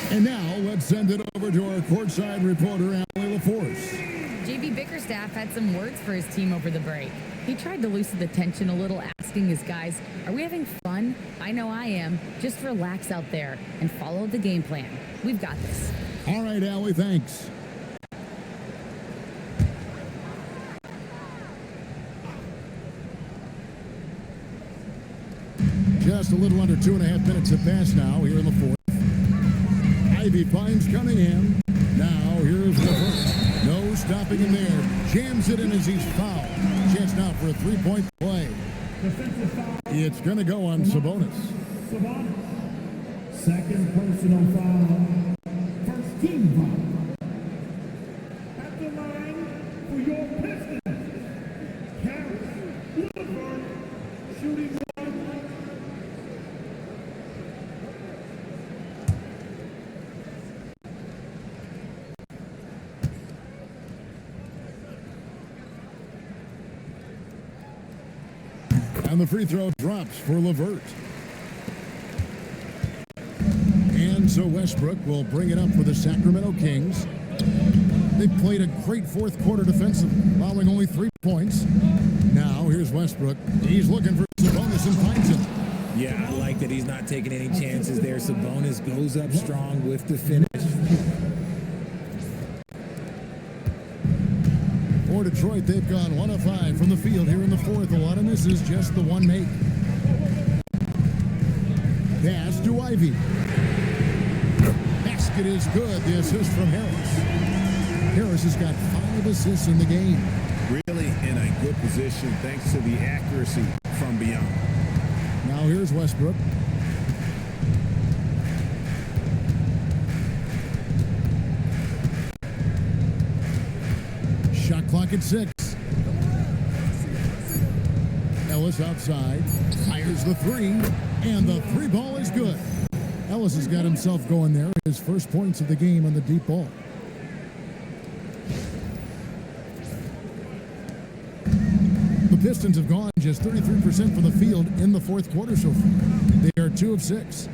And now let's send it over to our courtside reporter, Allie LaForce. JB Bickerstaff had some words for his team over the break. He tried to loosen the tension a little, asking his guys, "Are we having fun? I know I am. Just relax out there and follow the game plan. We've got this." All right, Allie, thanks. just a little under 2.5 minutes have passed now here in the fourth. Ivy finds Cunningham. Now here's LeVert. No stopping him there. Jams it in as he's fouled. Chance now for a three-point play. Defensive foul. It's going to go on Sabonis. Sabonis. Second personal foul. First team foul. At the line for your Pistons. Harris. LeVert. Shooting one. And the free throw drops for LeVert. And so Westbrook will bring it up for the Sacramento Kings. They played a great fourth quarter defensive, allowing only 3 points. Now here's Westbrook. He's looking for Sabonis and finds him. Yeah, I like that he's not taking any chances there. Sabonis goes up strong with the finish. For Detroit, they've gone 1 of 5 from the field here in the fourth. A lot of misses, just the one make. Pass to Ivy. Basket is good. The assist from Harris. Harris has got 5 assists in the game. Really in a good position thanks to the accuracy from beyond. Now here's Westbrook. Shot clock at 6. Ellis outside. Fires the 3. And the 3 ball is good. Ellis has got himself going there. His first points of the game on the deep ball. The Pistons have gone just 33% from the field in the fourth quarter so far. They are 2 of 6.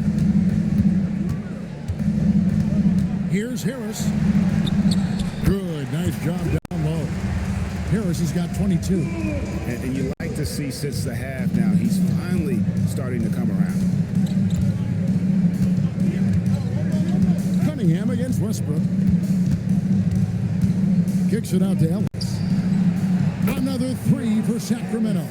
Here's Harris. Good. Nice job down low. Harris has got 22. And you like to see since the half now, he's finally starting to come around. Cunningham against Westbrook. Kicks it out to Ellis. Another 3 for Sacramento.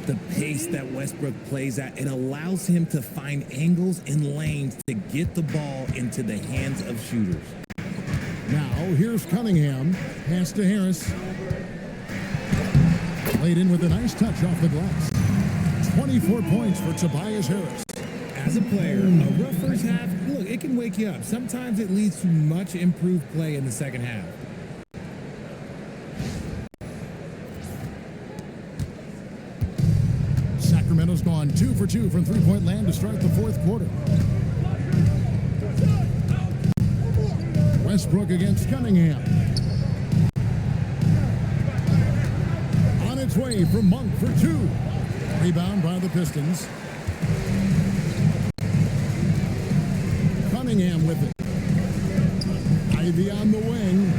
The pace that Westbrook plays at, it allows him to find angles and lanes to get the ball into the hands of shooters. Now here's Cunningham. Pass to Harris. Laid in with a nice touch off the glass. 24 points for Tobias Harris. As a player, a rough first half, look, it can wake you up. Sometimes it leads to much improved play in the second half. Sacramento's gone 2 for 2 from three-point land to start the fourth quarter. Westbrook against Cunningham. On its way from Monk for 2. Rebound by the Pistons. Cunningham with it. Ivy on the wing.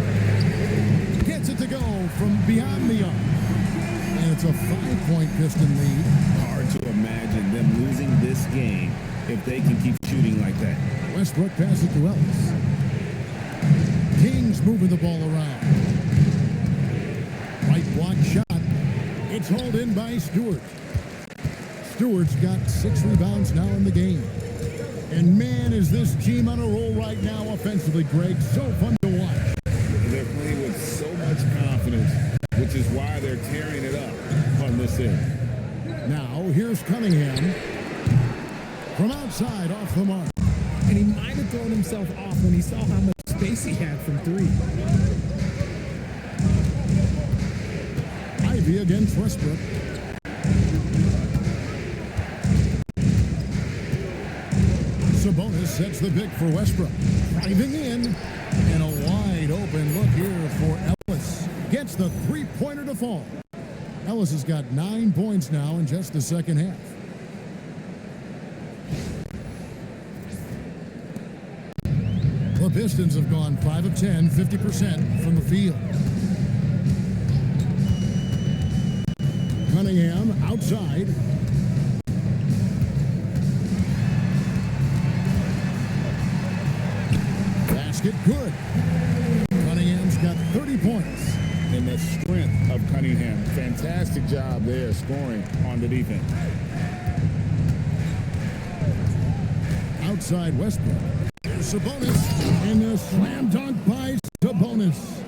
Gets it to go from beyond the arc. And it's a 5-point Piston lead. Hard to imagine them losing this game if they can keep shooting like that. Westbrook passes it to Ellis. Kings moving the ball around. Right block shot. It's hauled in by Stewart. Stewart's got 6 rebounds now in the game. And man, is this team on a roll right now offensively, Greg. So fun to watch. They're playing with so much confidence, which is why they're tearing it up on this end. Now, here's Cunningham. From outside, off the mark. And he might have thrown himself off when he saw how much space he had from 3. Ivy against Westbrook. Sabonis sets the pick for Westbrook. Driving in. And a wide open look here for Ellis. Gets the 3-pointer to fall. Ellis has got 9 points now in just the second half. The Pistons have gone 5 of 10, 50% from the field. Cunningham outside. Basket good. Cunningham's got 30 points. And the strength of Cunningham. Fantastic job there scoring on the defense. Outside Westbrook. Here's Sabonis. And a slam dunk by Sabonis.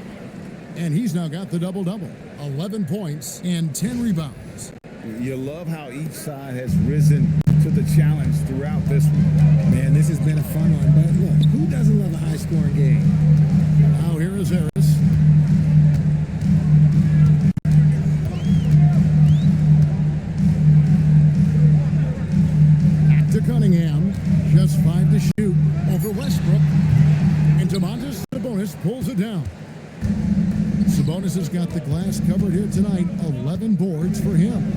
And he's now got the double-double. 11 points and 10 rebounds. You love how each side has risen to the challenge throughout this one. Man, this has been a fun one. But look, who doesn't love a high-scoring game? Now here is Harris. Back to Cunningham. Just 5 to shoot over Westbrook. And Domantas Sabonis pulls it down. Sabonis has got the glass covered here tonight. 11 boards for him.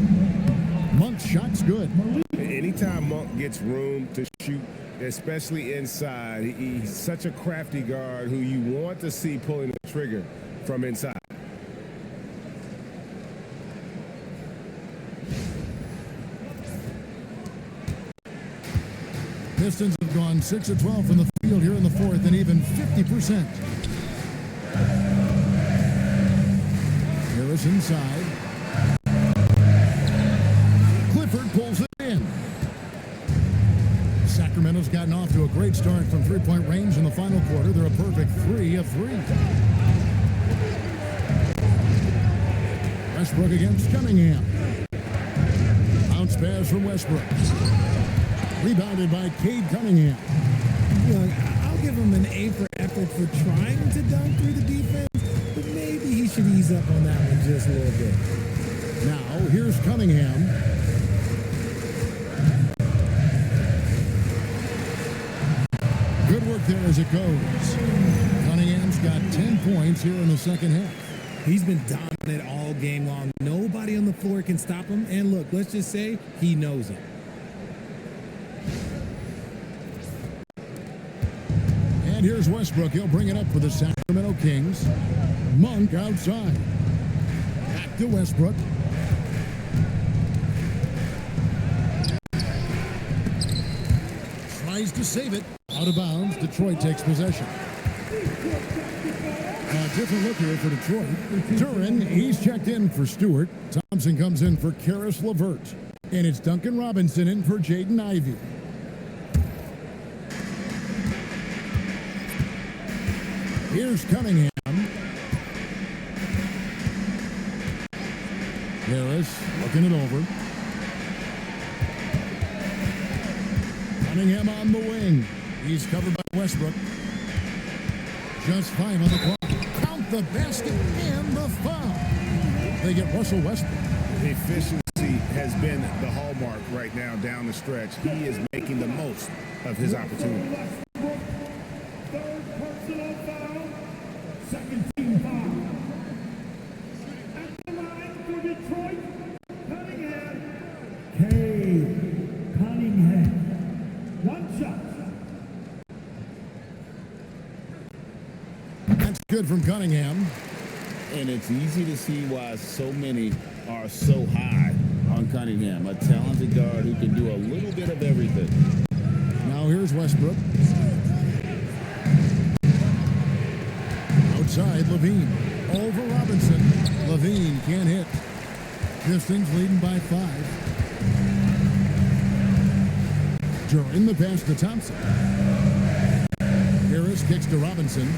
Monk's shot's good. Anytime Monk gets room to shoot, especially inside, he's such a crafty guard who you want to see pulling the trigger from inside. Pistons have gone 6 of 12 from the field here in the fourth and even 50%. Harris inside. Clifford pulls it in. Sacramento's gotten off to a great start from three-point range in the final quarter. They're a perfect 3 of 3. Westbrook against Cunningham. Bounce pass from Westbrook. Rebounded by Cade Cunningham. Look, I'll give him an A for effort for trying to dunk through the defense, but maybe he should ease up on that one just a little bit. Now, here's Cunningham. Good work there as it goes. Cunningham's got 10 points here in the second half. He's been dominant all game long. Nobody on the floor can stop him. And look, let's just say he knows it. And here's Westbrook. He'll bring it up for the Sacramento Kings. Monk outside. Back to Westbrook. Tries to save it. Out of bounds. Detroit takes possession. A different look here for Detroit. Turin, he's checked in for Stewart. Thompson comes in for Karis LeVert. And it's Duncan Robinson in for Jaden Ivey. Here's Cunningham. Harris looking it over. Cunningham on the wing. He's covered by Westbrook. Just 5 on the clock. Count the basket and the foul. They get Russell Westbrook. Efficiency has been the hallmark right now down the stretch. He is making the most of his opportunity. Third personal foul. Second team foul. At the line for Detroit, Cunningham. Cade Cunningham. One shot. That's good from Cunningham. And it's easy to see why so many are so high on Cunningham, a talented guard who can do a little bit of everything. Now here's Westbrook. Outside, Levine. Over Robinson. Levine can't hit. Pistons leading by 5. During the pass to Thompson. Harris kicks to Robinson.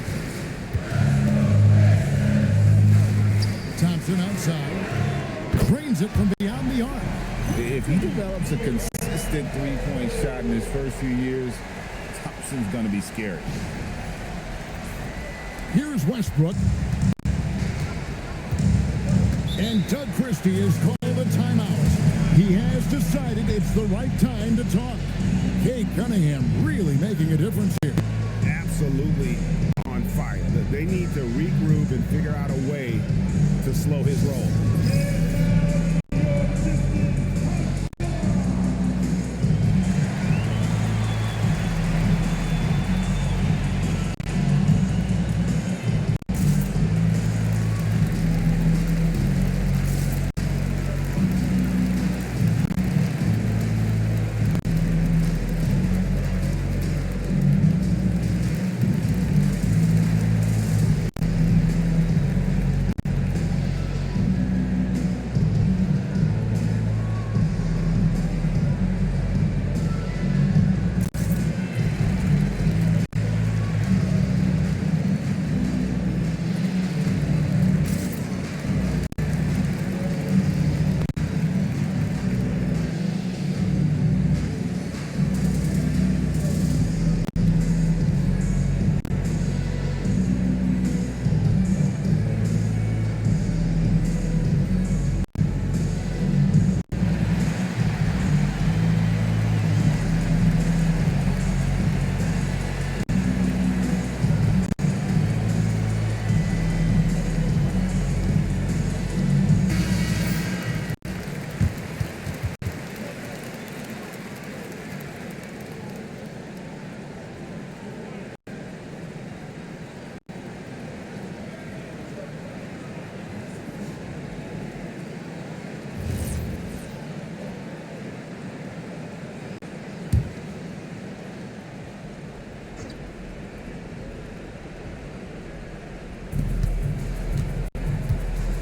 Thompson outside. Drains it from beyond the arc. If he develops a consistent three-point shot in his first few years, Thompson's going to be scary. Here's Westbrook. And Doug Christie has called a timeout. He has decided it's the right time to talk. Cade Cunningham really making a difference here. Absolutely on fire. They need to regroup and figure out a way to slow his roll.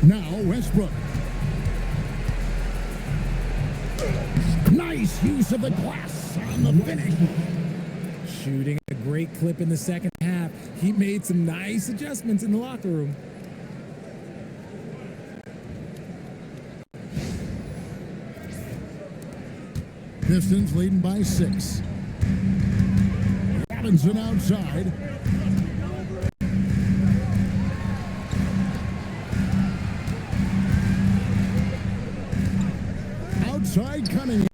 Now Westbrook. Nice use of the glass on the finish. Shooting a great clip in the second half. He made some nice adjustments in the locker room. Pistons leading by 6. Robinson outside. Outside Cunningham.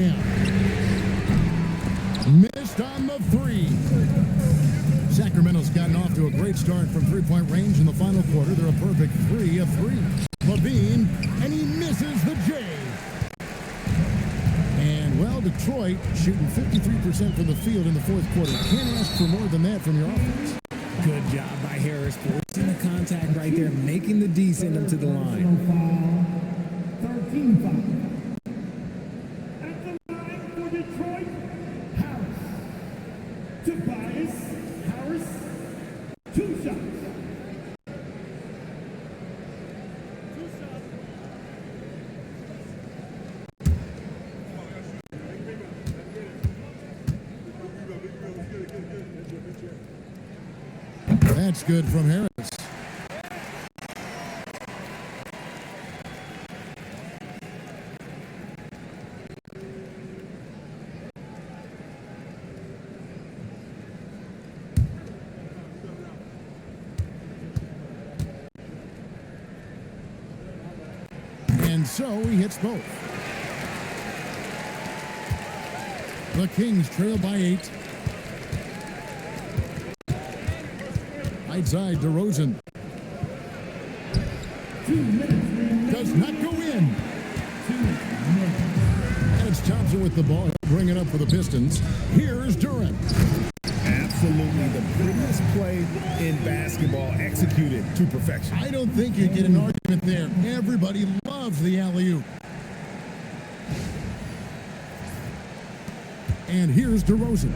Missed on the 3. Sacramento's gotten off to a great start from three-point range in the final quarter. They're a perfect 3 of 3. Levine, and he misses the J. And, well, Detroit shooting 53% from the field in the fourth quarter. Can't ask for more than that from your offense. Good job by Harris, forcing the contact right there, making the D send him to the line. 13 foul. At the line for Detroit, Harris. Tobias Harris, 2 shots. That's good from Harris. And so he hits both. The Kings trail by 8. Outside DeRozan. Does not go in. And it's Thompson with the ball. Bring it up for the Pistons. Here's Durant. Absolutely the prettiest play in basketball, executed to perfection. I don't think you get an argument there. Everybody loves the alley-oop. And here's DeRozan.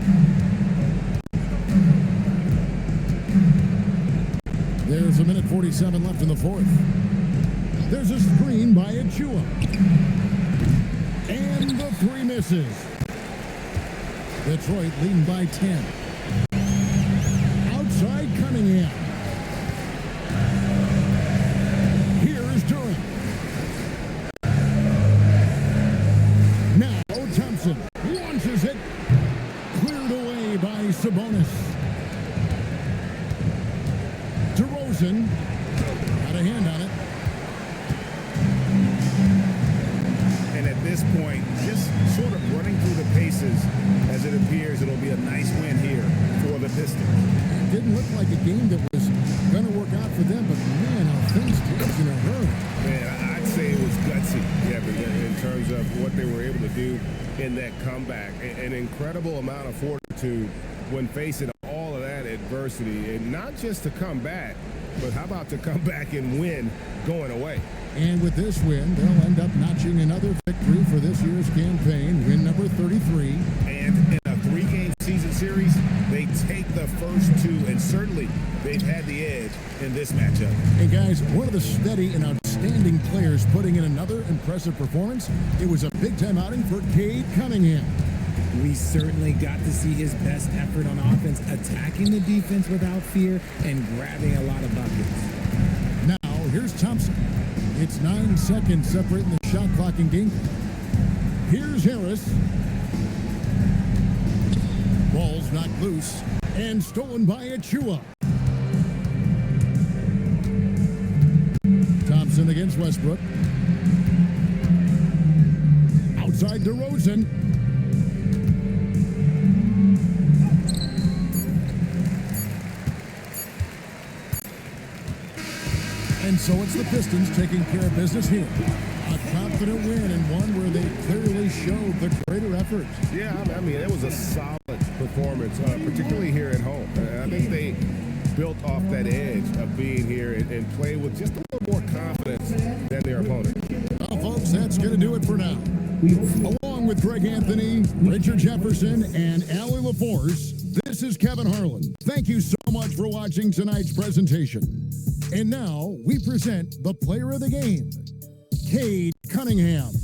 There's a minute 47 left in the fourth. There's a screen by Achua. And the 3 misses. Detroit leading by 10. Outside Cunningham. Here's Durant. Now Thompson launches it. Cleared away by Sabonis. DeRozan got a hand on it. And at this point, just sort of running through the paces as it appears it'll be a nice win here for the Pistons. Didn't look like a game that was going to work out for them, but man, how things changed in a hurry. Man, I'd say it was gutsy, Kevin, in terms of what they were able to do in that comeback. An incredible amount of fortitude when facing all of that adversity, and not just to come back, but how about to come back and win going away? And with this win, they'll end up notching another victory for this year's campaign, win number 33. And in a 3-game season series, they take the first 2, and certainly they've had the edge in this matchup. Hey guys, one of the steady and outstanding players putting in another impressive performance. It was a big-time outing for Cade Cunningham. We certainly got to see his best effort on offense, attacking the defense without fear and grabbing a lot of buckets. Now, here's Thompson. It's 9 seconds separating the shot clock and game. Here's Harris. Ball's knocked loose and stolen by Achua. Thompson against Westbrook. Outside DeRozan. And so it's the Pistons taking care of business here. A confident win and one where they clearly showed the greater effort. Yeah, I mean, it was a solid performance, particularly here at home. I think they built off that edge of being here and play with just a little more confidence than their opponent. Well, folks, that's going to do it for now. Along with Greg Anthony, Richard Jefferson, and Allie LaForce, this is Kevin Harlan. Thank you so much for watching tonight's presentation. And now we present the player of the game, Cade Cunningham.